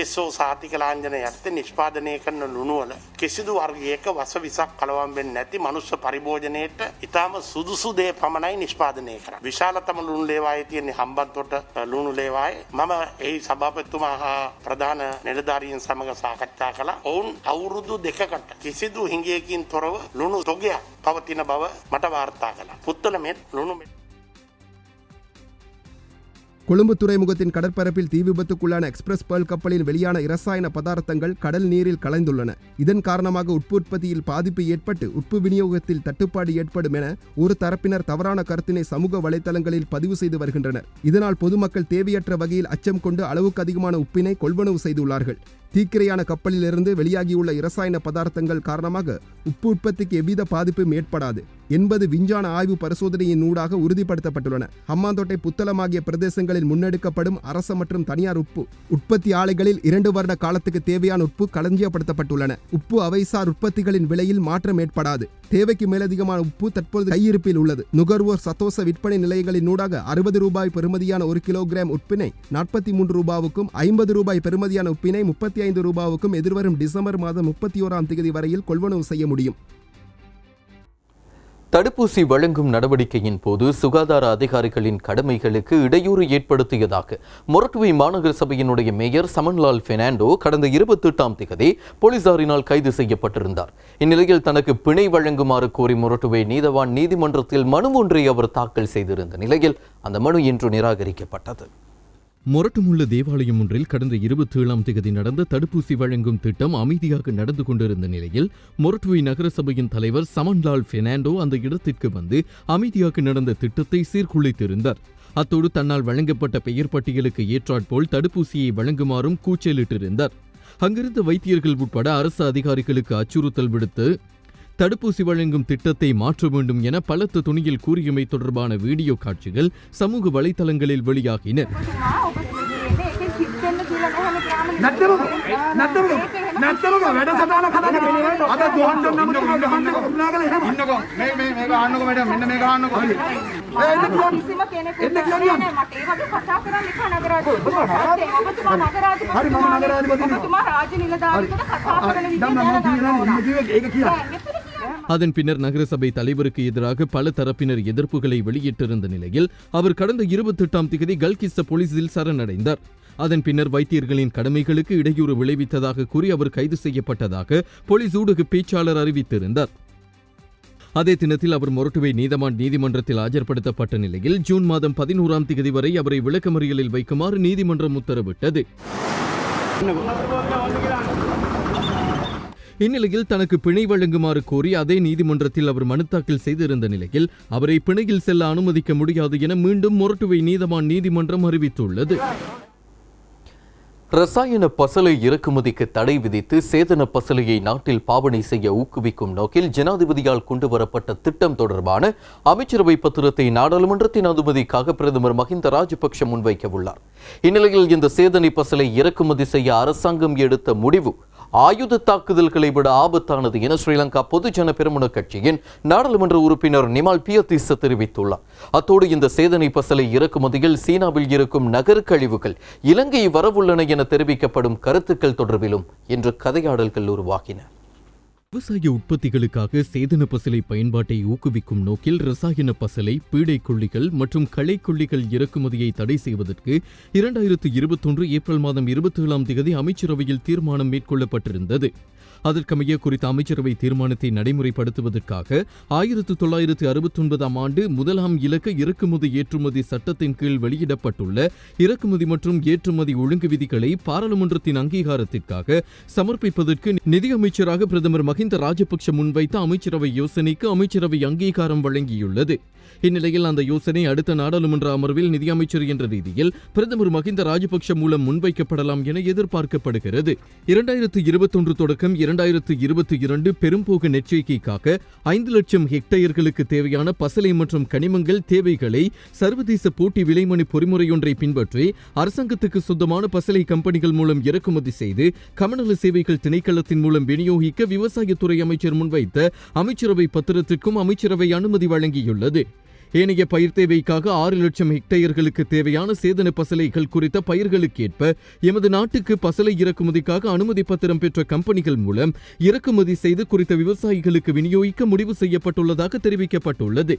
L: ISO සහතික ලාංඡන යටතේ නිෂ්පාදනය කරන ලුණු වල කිසිදු වර්ගයක වස විසක් කලවම් වෙන්නේ නැති මනුෂ්‍ය පරිභෝජනයේට ඊටම සුදුසු දේ පමණයි නිෂ්පාදනය කරන්නේ. විශාලතම ලුණු ලේවායේ තියෙන හම්බන්තොට ලුණු ලේවායේ මම ඒ සභාපතිතුමා හා ප්‍රධාන නිලධාරීන් සමග සාකච්ඡා කළා. ඔවුන් අවුරුදු 2කට කිසිදු හිඟයකින් තොරව ලුණු තොගයක් පවතින බව මට වාර්තා කළා. පුත්තල මෙත් ලුණු
G: கொழும்பு துறைமுகத்தின் கடற்பரப்பில் தீ விபத்துக்குள்ளான எக்ஸ்பிரஸ் பேர்ல் கப்பலில் வெளியான இரசாயன பதார்த்தங்கள் கடல் நீரில் கலந்துள்ளன. இதன் காரணமாக உப்பு உற்பத்தியில் பாதிப்பு ஏற்பட்டு உப்பு விநியோகத்தில் தட்டுப்பாடு ஏற்படும் என ஒரு தரப்பினர் தவறான கருத்தினை சமூக வலைதளங்களில் பதிவு செய்து வருகின்றனர். இதனால் பொதுமக்கள் தேவையற்ற வகையில் அச்சம் கொண்டு அளவுக்கு அதிகமான உப்பினை கொள்வனவு செய்துள்ளார்கள். தீக்கிரையான கப்பலிலிருந்து வெளியாகியுள்ள இரசாயன பதார்த்தங்கள் காரணமாக உப்பு உற்பத்திக்கு எவ்வித பாதிப்பும் ஏற்படாது என்பது விஞ்ஞான ஆய்வு பரிசோதனையின் ஊடாக உறுதிப்படுத்தப்பட்டுள்ளன. ஹம்பாந்தோட்டை, புத்தளம் ஆகிய பிரதேசங்களில் முன்னெடுக்கப்படும் அரச மற்றும் தனியார் உப்பு உற்பத்தி ஆலைகளில் 2 வருட காலத்துக்கு தேவையான உப்பு களஞ்சியப்படுத்தப்பட்டுள்ளன. உப்பு அவைசார் உற்பத்திகளின் விலையில் மாற்றம் ஏற்படாது. தேவைக்கு மேலதிகமான உப்பு தற்போது கையிருப்பில் உள்ளது. நுகர்வோர் சத்தோச விற்பனை நிலையங்களின் ஊடாக 60 ரூபாய் பெறுமதியான 1 கிலோகிராம் உப்பினை 43 ரூபாவுக்கும், 50 ரூபாய் பெறுமதியான உப்பினை 35 ரூபாவுக்கும் எதிர்வரும் டிசம்பர் மாதம் 31ஆம் தேதி வரையில் கொள்வனவு செய்ய முடியும்.
A: தடுப்பூசி வழங்கும் நடவடிக்கையின் போது சுகாதார அதிகாரிகளின் கடமைகளுக்கு இடையூறு ஏற்படுத்தியதாக மொரட்டுவை மாநகர சபையினுடைய மேயர் சமன்லால் பெர்னாண்டோ கடந்த 28ஆம் தேதி போலீசாரினால் கைது செய்யப்பட்டிருந்தார். இந்நிலையில் தனக்கு பிணை வழங்குமாறு கோரி மொரட்டுவை நீதவான் நீதிமன்றத்தில் மனு ஒன்றை அவர் தாக்கல் செய்திருந்த நிலையில் அந்த மனு இன்று நிராகரிக்கப்பட்டது. மொரட்டுமுள்ள தேவாலயம் ஒன்றில் கடந்த 27ஆம் தேதி நடந்த தடுப்பூசி வழங்கும் திட்டம் அமைதியாக நடந்து கொண்டிருந்த நிலையில் மொரட்டுவை நகரசபையின் தலைவர் சமன்லால் பெர்னாண்டோ அந்த இடத்திற்கு வந்து அமைதியாக நடந்த திட்டத்தை சீர்குலைத்திருந்தார். அத்தோடு தன்னால் வழங்கப்பட்ட பெயர் பட்டியலுக்கு ஏற்றாற்போல் தடுப்பூசியை வழங்குமாறும் கூச்சலிட்டிருந்தார். அங்கிருந்த வைத்தியர்கள் உட்பட அரசு அதிகாரிகளுக்கு அச்சுறுத்தல் விடுத்து தடுப்பூசி வழங்கும் திட்டத்தை மாற்ற வேண்டும் என பலத்த துணியில் கூறியமை தொடர்பான வீடியோ காட்சிகள் சமூக வலைதளங்களில் வெளியாகின. அதன் பின்னர் நகரசபை தலைவருக்கு எதிராக பல தரப்பினர் எதிர்ப்புகளை வெளியிட்டிருந்த நிலையில் அவர் கடந்த 28ஆம் தேதி கல்கிஸ்ஸ போலீசில் சரணடைந்தார். அதன் பின்னர் வைத்தியர்களின் கடமைகளுக்கு இடையூறு விளைவித்ததாக கூறி அவர் கைது செய்யப்பட்டதாக போலீஸ் ஊடக பேச்சாளர் அறிவித்திருந்தார். அதே தினத்தில் அவர் மொரட்டுவை நீதவான் நீதிமன்றத்தில் ஆஜர்படுத்தப்பட்ட நிலையில் ஜூன் மாதம் 11ஆம் தேதி வரை அவரை விளக்கமறியலில் வைக்குமாறு நீதிமன்றம் உத்தரவிட்டது. இந்நிலையில் தனக்கு பிணை வழங்குமாறு கோரி அதே நீதிமன்றத்தில் அவர் மனு தாக்கல் செய்திருந்த நிலையில் அவரை பிணையில் செல்ல அனுமதிக்க முடியாது என மீண்டும் மொரட்டுவை நீதவான் நீதிமன்றம் அறிவித்துள்ளது. ரசாயன பசலை இறக்குமதிக்கு தடை விதித்து சேதன பசலையை நாட்டில் பாவனை செய்ய ஊக்குவிக்கும் நோக்கில் ஜனாதிபதியால் கொண்டுவரப்பட்ட திட்டம் தொடர்பான அமைச்சரவை பத்திரத்தை நாடாளுமன்றத்தின் அனுமதிக்காக பிரதமர் மஹிந்த ராஜபக்ஷ முன்வைக்க உள்ளார். இந்நிலையில் இந்த சேதனை பசலை இறக்குமதி செய்ய அரசாங்கம் எடுத்த முடிவு ஆயுத தாக்குதல்களை விட ஆபத்தானது என ஸ்ரீலங்கா பொதுஜன பெரமுன கட்சியின் நாடாளுமன்ற உறுப்பினர் நிமால் பியத்திஸ் தெரிவித்துள்ளார். அத்தோடு இந்த சேதனை பசலை இறக்குமதியில் சீனாவில் இருக்கும் நகர கழிவுகள் இலங்கை வரவுள்ளன என தெரிவிக்கப்படும் கருத்துக்கள் தொடர்பிலும் இன்று கதையாடல்கள் உருவாகின. விவசாய உற்பத்திகளுக்காக சேதன பசலை பயன்பாட்டை ஊக்குவிக்கும் நோக்கில் ரசாயன பசலை, பீடைக்கொல்லிகள் மற்றும் களைக்கொல்லிகள் இறக்குமதியை தடை செய்வதற்கு 2021 ஏப்ரல் மாதம் 27ஆம் தேதி அமைச்சரவையில் தீர்மானம் மேற்கொள்ளப்பட்டிருந்தது. அதற்கமைய குறித்த அமைச்சரவை தீர்மானத்தை நடைமுறைப்படுத்துவதற்காக 1969ஆம் ஆண்டு 1ஆம் இலக்க இறக்குமதி ஏற்றுமதி சட்டத்தின் கீழ் வெளியிடப்பட்டுள்ள இறக்குமதி மற்றும் ஏற்றுமதி ஒழுங்கு விதிகளை பாராளுமன்றத்தின் அங்கீகாரத்திற்காக சமர்ப்பிப்பதற்கு நிதியமைச்சராக பிரதமர் மஹிந்த ராஜபக்ஷ முன்வைத்த அமைச்சரவை யோசனைக்கு அமைச்சரவை அங்கீகாரம் வழங்கியுள்ளது. இந்நிலையில் அந்த யோசனை அடுத்த நாடாளுமன்ற அமர்வில் நிதியமைச்சர் என்ற ரீதியில் பிரதமர் மஹிந்த ராஜபக்ஷ மூலம் முன்வைக்கப்படலாம் என எதிர்பார்க்கப்படுகிறது. 2021 தொடக்கம் 2022 பெரும்போக நெச்சரிக்கைக்காக 5 லட்சம் ஹெக்டேயர்களுக்கு தேவையான பசலை மற்றும் கனிமங்கள் தேவைகளை சர்வதேச போட்டி விலைமணி பொறிமுறையொன்றை பின்பற்றி அரசாங்கத்துக்கு சொந்தமான பசலை கம்பெனிகள் மூலம் இறக்குமதி செய்து கமநல சேவைகள் திணைக்களத்தின் மூலம் விநியோகிக்க விவசாயத்துறை அமைச்சர் முன்வைத்த அமைச்சரவை பத்திரத்திற்கும் அமைச்சரவை அனுமதி வழங்கியுள்ளது. ஏனைய பயிர் தேவைக்காக 6 லட்சம் ஹெக்டேயர்களுக்கு தேவையான சேதன பசலைகள் குறித்த பயிர்களுக்கேற்ப எமது நாட்டுக்கு பசலை இறக்குமதிக்காக அனுமதி பத்திரம் பெற்ற கம்பெனிகள் மூலம் இறக்குமதி செய்து குறித்த விவசாயிகளுக்கு விநியோகிக்க முடிவு செய்யப்பட்டுள்ளதாக தெரிவிக்கப்பட்டுள்ளது.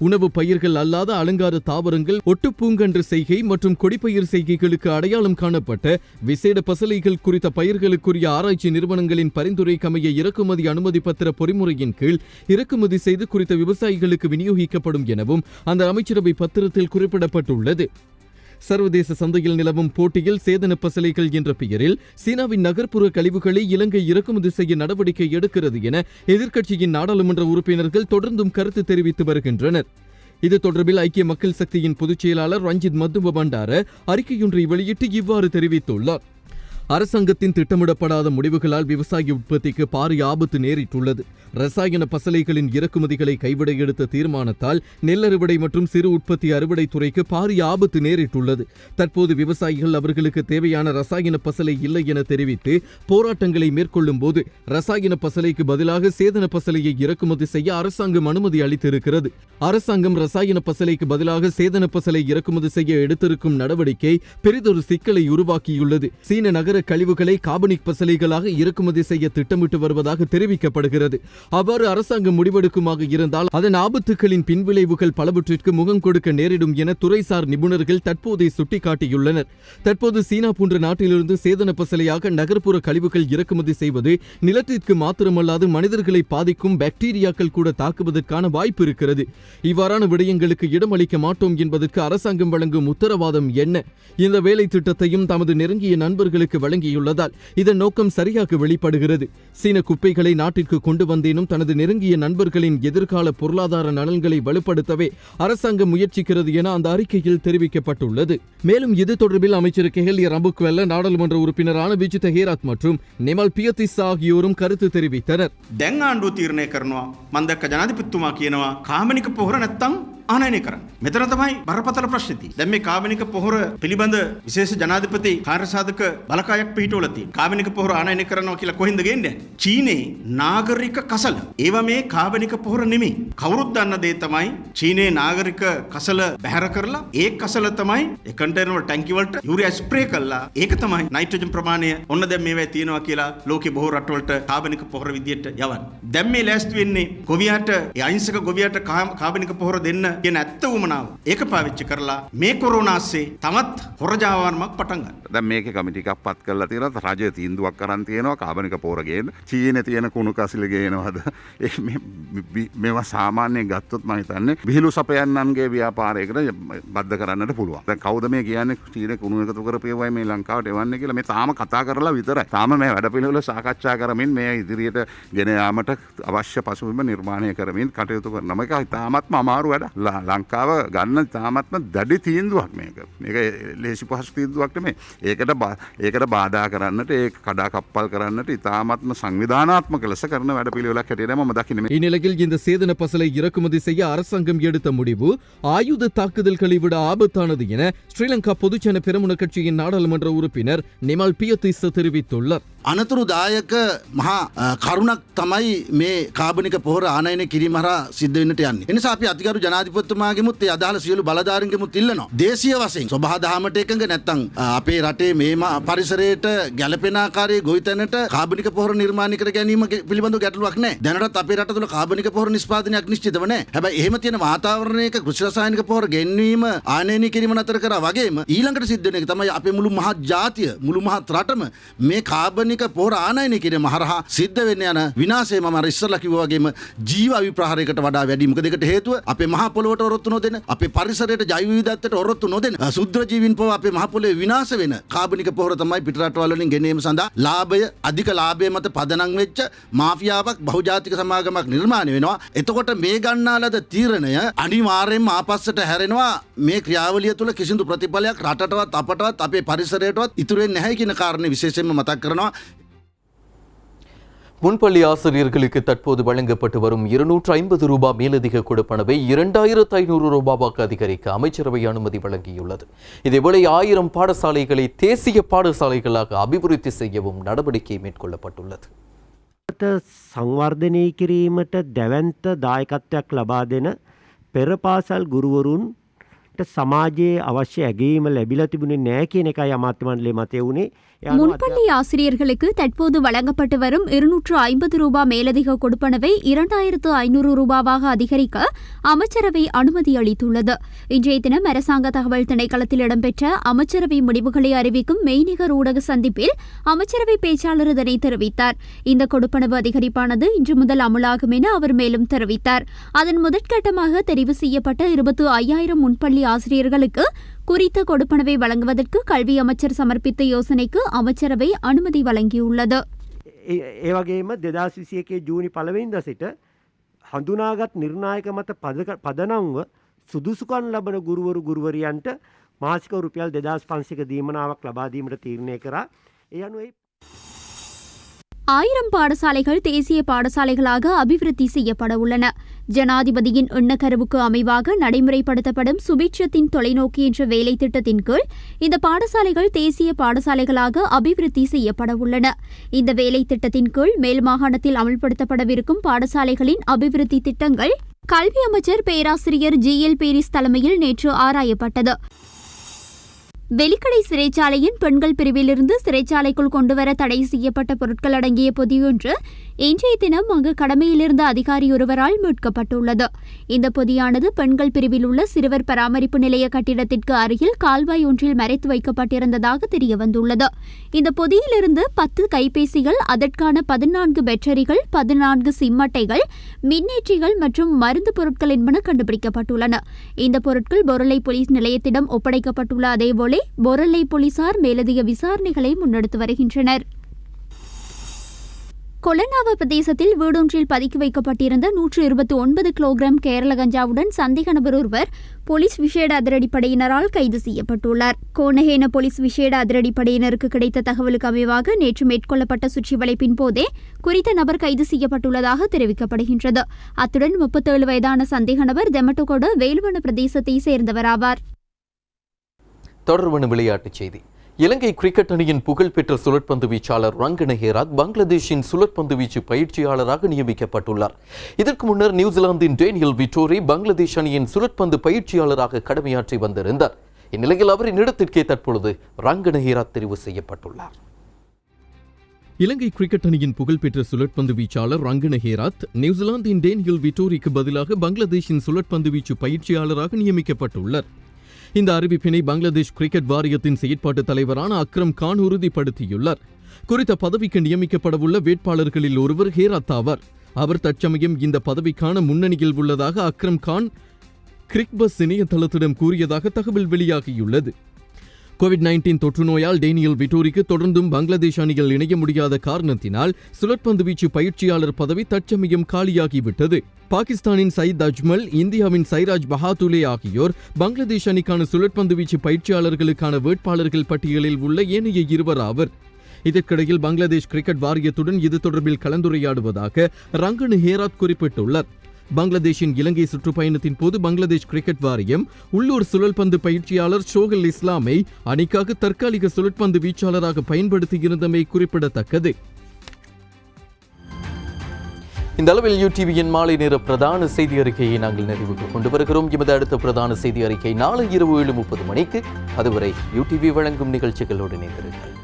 A: உணவு பயிர்கள் அல்லாத அலங்கார தாவரங்கள், ஒட்டுப்பூங்கன்று செய்கை மற்றும் கொடிப்பயிர் செய்கைகளுக்கு அடையாளம் காணப்பட்ட விசேட பசலைகள் குறித்த பயிர்களுக்குரிய ஆராய்ச்சி நிறுவனங்களின் பரிந்துரைக்கமைய இறக்குமதி அனுமதி பத்திர பொறிமுறையின் கீழ் இறக்குமதி செய்து குறித்த விவசாயிகளுக்கு விநியோகிக்கப்படும் எனவும் அந்த அமைச்சரவை பத்திரத்தில் குறிப்பிடப்பட்டுள்ளது. சர்வதேச சந்தையில் நிலவும் போட்டியில் சேதன பசலைகள் என்ற பெயரில் சீனாவின் நகர்ப்புற கழிவுகளை இலங்கை இறக்குமதி செய்ய நடவடிக்கை எடுக்கிறது என எதிர்க்கட்சியின் நாடாளுமன்ற உறுப்பினர்கள் தொடர்ந்தும் கருத்து தெரிவித்து வருகின்றனர். இது தொடர்பில் ஐக்கிய மக்கள் சக்தியின் பொதுச் செயலாளர் ரஞ்சித் மத்துவ பண்டார அறிக்கையொன்றை வெளியிட்டு இவ்வாறு தெரிவித்துள்ளார். அரசாங்கத்தின் திட்டமிடப்படாத முடிவுகளால் விவசாய உற்பத்திக்கு பாரிய ஆபத்து நேரிட்டுள்ளது. ரசாயன பசலைகளின் இறக்குமதிகளை கைவிட எடுத்த தீர்மானத்தால் நெல்லறுவடை மற்றும் சிறு உற்பத்தி அறுவடை துறைக்கு பாரிய ஆபத்து நேரிட்டுள்ளது. தற்போது விவசாயிகள் அவர்களுக்கு தேவையான ரசாயன பசலை இல்லை என தெரிவித்து போராட்டங்களை மேற்கொள்ளும் போது ரசாயன பசலைக்கு பதிலாக சேதன பசலையை இறக்குமதி செய்ய அரசாங்கம் அனுமதி அளித்திருக்கிறது. அரசாங்கம் ரசாயன பசலைக்கு பதிலாக சேதன பசலை இறக்குமதி செய்ய எடுத்திருக்கும் நடவடிக்கை பெரிதொரு சிக்கலை உருவாக்கியுள்ளது. சீன நகர கழிவுகளை கார்பனிக் பசலைகளாக இறக்குமதி செய்ய திட்டமிட்டு வருவதாக தெரிவிக்கப்படுகிறது. அவ்வாறு அரசாங்கம் முடிவெடுக்குமாக இருந்தால் அதன் ஆபத்துகளின் பின்விளைவுகள் பலவற்றிற்கு முகம் கொடுக்க நேரிடும் என துறைசார் நிபுணர்கள் தற்போதே சுட்டிக்காட்டியுள்ளனர். தற்போது சீனா போன்ற நாட்டிலிருந்து சேதன பசலையாக நகர்ப்புற கழிவுகள் இறக்குமதி செய்வது நிலத்திற்கு மாத்திரமல்லாது மனிதர்களை பாதிக்கும் பாக்டீரியாக்கள் கூட தாக்குவதற்கான வாய்ப்பு இருக்கிறது. இவ்வாறான விடயங்களுக்கு இடமளிக்க மாட்டோம் என்பதற்கு அரசாங்கம் வழங்கும் உத்தரவாதம் என்ன? இந்த வேலை திட்டத்தையும் தமது நெருங்கிய நண்பர்களுக்கு வழங்கியுள்ளதால் இதன் நோக்கம் சரியாக வெளிப்படுகிறது. சீன குப்பைகளை நாட்டிற்கு கொண்டு வந்தேனும் தனது நெருங்கிய நண்பர்களின் எதிர்கால பொருளாதார நலன்களை வலுப்படுத்தவே அரசாங்கம் முயற்சிக்கிறது என அந்த அறிக்கையில் தெரிவிக்கப்பட்டுள்ளது. மேலும் இது தொடர்பில் அமைச்சர் கெஹலிய ரம்புக்வெல்ல, நாடாளுமன்ற உறுப்பினரான விஜித ஹேராத் மற்றும் நிமல் பியத்திஸ் ஆகியோரும் கருத்து தெரிவித்தனர்.
F: දැන් ආණ්ඩුව තීරණය කරනවා මම දැක්ක ජනාධිපතිතුමා කියනවා කාබනික පොහොර නැත්තම් ආනයනය කරන්න. මෙතන තමයි බරපතල ප්‍රශ්නේ තියෙන්නේ. දැන් මේ කාබනික පොහොර පිළිබඳ විශේෂ ජනාධිපති කාර්යසාධක බලකායක් පිහිටවලා තියෙනවා. කාබනික පොහොර ආනයනය කරනවා කියලා කොහෙන්ද ගෙන්නේ? චීනේ නාගරික කසල. ඒවා මේ කාබනික පොහොර නෙමෙයි. කවුරුත් දන්න දේ තමයි චීනේ නාගරික කසල බැහැර කරලා ඒ කසල තමයි ඒ කන්ටේනර් වල ටැංකි වලට යූරියා ස්ප්‍රේ කළා. ඒක තමයි නයිට්‍රජන් ප්‍රමාණය ඔන්න දැන් මේවා තියෙනවා කියලා ලෝකේ බොහෝ රටවලට කාබනික පොහොර විදියට යවන්නේ. දැන් මේ ලෑස්ති වෙන්නේ ගොවියාට ඒ අහිංසක ගොවියාට කාබනික පොහොර දෙන්න කියන ඇත්ත උමනාව ඒක පාවිච්චි කරලා මේ කොරෝනාස්සේ තමත් හොරජාවාරමක් පටන් ගන්න.
D: දැන් මේකේ කමිටි එකක් පත් කරලා තියෙනවා. රජය තීන්දුවක් කරන් තියෙනවා කාබනික පොර ගේන්න. චීනේ තියෙන කුණු කසිල ගේනවද? මේවා සාමාන්‍යයෙන් ගත්තොත් මම හිතන්නේ විහිළු සපයන්නන්ගේ ව්‍යාපාරයකට බද්ධ කරන්නට පුළුවන්. දැන් කවුද මේ කියන්නේ චීනේ කුණු එකතු කරපේවයි මේ ලංකාවට එවන්නේ කියලා මේ තාම කතා කරලා විතරයි. තාම මේ වැඩපිළිවෙල සාකච්ඡා කරමින් මේ ඉදිරියට ගෙන යාමට අවශ්‍ය පසුබිම නිර්මාණය කරමින් කටයුතු කරනවා. මේක තාමත්ම අමාරු වැඩ. ලංකාව ගන්න තාමත්ම දැඩි තීන්දුවක් මේක. මේක ලේසි පහසු තීන්දුවක් නෙමෙයි. ඒකට බාධා කරන්නට ඒක කඩා කප්පල් කරන්නට තාමත්ම සංවිධානාත්මක ලෙස කරන වැඩපිළිවෙලක් හැටියට මම දකින්නේ.
A: இந்நிலையில் இந்த சேதன பசலை இறக்குமதி செய்ய அரசாங்கம் எடுத்த முடிவு ஆயுத தாக்குதல்களை விட ஆபத்தானது என ஸ்ரீலங்கா பொதுஜன பெரமுன கட்சியின் நாடாளுமன்ற உறுப்பினர் நிமல் பியතිස්ස தெரிவித்துள்ளார்.
M: අනතුරුදායක මහා කරුණක් තමයි මේ කාබනික පොහොර ආනයනය කිරීම හරහා සිද්ධ වෙන්නට යන්නේ. එනිසා අපි අතිගරු ජනාධිපතිතුමාගෙමුත් ඒ අදාළ සියලු බලධාරීන්ගෙමුත් ඉල්ලනවා. දේශීය වශයෙන් සබහා දහමට එකඟ නැත්නම් අපේ රටේ මේ පරිසරයට ගැළපෙන ආකාරයේ ගොවිතැනට කාබනික පොහොර නිර්මාණය කර ගැනීම පිළිබඳව ගැටලුවක් නැහැ. දැනටත් අපේ රට තුළ කාබනික පොහොර නිෂ්පාදනයක් නිශ්චිතව නැහැ. හැබැයි එහෙම තියෙන වාතාවරණයක කෘෂි රසායනික පොහොර ගෙන්වීම ආනයනය කිරීම නතර කරා වගේම ඊළඟට සිද්ධ වෙන එක තමයි අපේ මුළු මහත් ජාතිය මුළු මහත් රටම මේ කාබනික පොහොර ආනයනය කිරීම හරහා සිද්ධ වෙන්න යන විනාශය මම අර ඉස්සරලා කිව්වා වගේම ජීව විප්‍රහාරයකට වඩා වැඩි. මොකද ඒකට හේතුව අපේ මහා පොළොවට ඔරොත්තු නොදෙන, අපේ පරිසරයට ජෛව විවිධත්වයට ඔරොත්තු නොදෙන, සුද්ධ ජීවීන් පව අපේ මහා පොළොවේ විනාශ වෙන කාබනික පොහොර තමයි පිටරටවල වලින් ගෙනීම සඳහා ලාභය අධික ලාභය මත පදනම් වෙච්ච මාෆියාවක් බහුජාතික සමාගමක් නිර්මාණය වෙනවා. එතකොට මේ ගන්නාලද තීරණය අනිවාර්යයෙන්ම ආපස්සට හැරෙනවා. මේ ක්‍රියාවලිය තුළ කිසිදු ප්‍රතිඵලයක් රටටවත් අපටවත් අපේ පරිසරයටවත් ඉතුරු වෙන්නේ නැහැ කියන කාරණේ විශේෂයෙන්ම මතක් කරනවා.
A: முன்பள்ளி ஆசிரியர்களுக்கு தற்போது வழங்கப்பட்டு வரும் 250 ரூபாய் மேலதிக கொடுப்பனவை 2500 ரூபாவாக அதிகரிக்க அமைச்சரவை அனுமதி வழங்கியுள்ளது. இதேவேளை 1000 பாடசாலைகளை தேசிய பாடசாலைகளாக அபிவிருத்தி செய்யவும் நடவடிக்கை மேற்கொள்ளப்பட்டுள்ளது.
J: සංවර්ධනය කිරීමට දැවැන්ත දායකත්වයක් ලබා දෙන පෙර පාසල් ගුරුවරුන්ට සමාජයේ අවශ්‍ය ඇගීම ලැබිලා තිබුණේ නැහැ කියන එකයි අමාත්‍ය මණ්ඩලයේ මතය වුණේ.
N: முன்பள்ளி ஆசிரியர்களுக்கு தற்போது வழங்கப்பட்டு வரும் 250 ரூபாய் மேலதிக கொடுப்பனவை 2500 ரூபாவாக அதிகரிக்க அமைச்சரவை அனுமதி அளித்துள்ளது. இன்றைய தினம் அரசாங்க தகவல் திணைக்களத்தில் இடம்பெற்ற அமைச்சரவை முடிவுகளை அறிவிக்கும் மெய்நிகர் ஊடக சந்திப்பில் அமைச்சரவை பேச்சாளர் இதனை தெரிவித்தார். இந்த கொடுப்பனவு அதிகரிப்பானது இன்று முதல் அமலாகும் என அவர் மேலும் தெரிவித்தார். அதன் முதற்கட்டமாக தெரிவு செய்யப்பட்ட 25,000 முன்பள்ளி ஆசிரியர்களுக்கு குறித்த கொடுப்பனவை வழங்குவதற்கு கல்வி அமைச்சர் சமர்ப்பித்த யோசனைக்கு அமைச்சரவை அனுமதி வழங்கியுள்ளது.
J: ඒ වගේම 2021 ජූනි 1 වෙනිදා සිට හඳුනාගත් නිර්ණායක මත පදනම්ව සුදුසුකම් ලබන ගුරුවරු ගුරුවරියන්ට මාසික රුපියල් 2500ක දීමනාවක් ලබා දීමට තීරණය කරා. ඒ අනුව
N: 1000 பாடசாலைகள் தேசிய பாடசாலைகளாக அபிவிருத்தி செய்யப்பட உள்ளன. ஜனாதிபதியின் எண்ணக்கருவுக்கு அமைவாக நடைமுறைப்படுத்தப்படும் சுபிட்சத்தின் தொலைநோக்கி என்ற வேலை திட்டத்தின் கீழ் இந்த பாடசாலைகள் தேசிய பாடசாலைகளாக அபிவிருத்தி செய்யப்பட உள்ளன. இந்த வேலை திட்டத்தின் கீழ் மேல் மாகாணத்தில் அமல்படுத்தப்படவிருக்கும் பாடசாலைகளின் அபிவிருத்தி திட்டங்கள் கல்வி அமைச்சர் பேராசிரியர் GL பீரிஸ் தலைமையில் நேற்று ஆராயப்பட்டது. வெலிக்கடை சிறைச்சாலையின் பெண்கள் பிரிவிலிருந்து சிறைச்சாலைக்குள் கொண்டுவர தடை செய்யப்பட்ட பொருட்கள் அடங்கிய பொதியொன்று இன்றைய தினம் அங்கு கடமையிலிருந்த அதிகாரி ஒருவரால் மீட்கப்பட்டுள்ளது. இந்த பொதியானது பெண்கள் பிரிவில் உள்ள சிறுவர் பராமரிப்பு நிலைய கட்டிடத்திற்கு அருகில் கால்வாய் ஒன்றில் மறைத்து வைக்கப்பட்டிருந்ததாக தெரியவந்துள்ளது. இந்த பொதியிலிருந்து 10 கைபேசிகள், அதற்கான 14 பேட்டரிகள், 14 சிம் அட்டைகள், மின்னேற்றிகள் மற்றும் மருந்து பொருட்கள் என்பன கண்டுபிடிக்கப்பட்டுள்ளன. இந்த பொருட்கள் பொருளை போலீஸ் நிலையத்திடம் ஒப்படைக்கப்பட்டுள்ள அதேபோல பொருளை போலீசார் மேலதிக விசாரணைகளை முன்னெடுத்து வருகின்றனர். கொலனாவ பிரதேசத்தில் வீடொன்றில் பதுக்கி வைக்கப்பட்டிருந்த 129 கிலோகிராம் கேரள கஞ்சாவுடன் சந்தேக நபர் ஒருவர் போலீஸ் விசேட அதிரடிப்படையினரால் கைது செய்யப்பட்டுள்ளார். கோனஹேன போலீஸ் விசேட அதிரடிப்படையினருக்கு கிடைத்த தகவலுக்கு அமைவாக நேற்று மேற்கொள்ளப்பட்ட சுற்றி வளைப்பின் போதே குறித்த நபர் கைது செய்யப்பட்டுள்ளதாக தெரிவிக்கப்படுகின்றது. அத்துடன் 37 வயதான சந்தேக நபர் தெமட்டகொட வேலுவன பிரதேசத்தை சேர்ந்தவராவார்.
A: தொடர்பான விளையாட்டுச் செய்தி. இலங்கை கிரிக்கெட் அணியின் புகழ்பெற்ற சுழற்பந்து வீச்சாளர் ரங்கன ஹேராத் பங்களாதேஷின் சுழற்பந்து வீச்சு பயிற்சியாளராக நியமிக்கப்பட்டுள்ளார். இதற்கு முன்னர் நியூசிலாந்தின் டேனியல் விட்டோரி பங்களாதேஷ் அணியின் சுழற்பந்து பயிற்சியாளராக கடமையாற்றி வந்திருந்தார். இந்நிலையில் அவரின் இடத்திற்கே தற்பொழுது ரங்கன ஹேராத் தெரிவு செய்யப்பட்டுள்ளார். இலங்கை கிரிக்கெட் அணியின் புகழ்பெற்ற சுழற்பந்து வீச்சாளர் ரங்கன ஹேராத் நியூசிலாந்தின் டேனியல் விட்டோரிக்கு பதிலாக பங்களாதேஷின் சுழற்பந்து வீச்சு பயிற்சியாளராக நியமிக்கப்பட்டுள்ளார். இந்த அறிவிப்பினை பங்களாதேஷ் கிரிக்கெட் வாரியத்தின் செயற்பாட்டு தலைவரான அக்ரம் கான் உறுதிப்படுத்தியுள்ளார். குறித்த பதவிக்கு நியமிக்கப்படவுள்ள வேட்பாளர்களில் ஒருவர் ஹேராத் ஆவார். அவர் தற்சமயம் இந்த பதவிக்கான முன்னணியில் உள்ளதாக அக்ரம் கான் கிரிக்பஸ் இணையதளத்திடம் கூறியதாக தகவல் வெளியாகியுள்ளது. கோவிட்-19 தொற்று நோயால் டேனியல் விட்டோரிக்கு தொடர்ந்தும் பங்களாதேஷ் அணியில் இணைய முடியாத காரணத்தினால் சுழற்பந்து வீச்சு பயிற்சியாளர் பதவி தற்சமயம் காலியாகிவிட்டது. பாகிஸ்தானின் சயித் அஜ்மல், இந்தியாவின் சைராஜ் பஹாதுலே ஆகியோர் பங்களாதேஷ் அணிக்கான சுழற்பந்து வீச்சு பயிற்சியாளர்களுக்கான வேட்பாளர்கள் பட்டியலில் உள்ள ஏனைய இருவர் ஆவர். இதற்கிடையில் பங்களாதேஷ் கிரிக்கெட் வாரியத்துடன் இது தொடர்பில் கலந்துரையாடுவதாக ரங்கன் ஹேராத் குறிப்பிட்டுள்ளார். பங்களாதேஷின் இலங்கை சுற்றுப்பயணத்தின் போது பங்களாதேஷ் கிரிக்கெட் வாரியம் உள்ளூர் சுழற்பந்து பயிற்சியாளர் ஷோகல் இஸ்லாமை அணிக்காக தற்காலிக சுழற்பந்து வீச்சாளராக பயன்படுத்தியிருந்தமை குறிப்பிடத்தக்கது. இந்த அளவில் யூடிவியின் மாலை நேர பிரதான செய்தி அறிக்கையை நாங்கள் நிறைவுக்கு கொண்டு வருகிறோம். எமது அடுத்த பிரதான செய்தி அறிக்கை நாளை இரவு 7:30 மணிக்கு. அதுவரை யூடிவி வழங்கும் நிகழ்ச்சிகளோடு இணைந்திருங்கள்.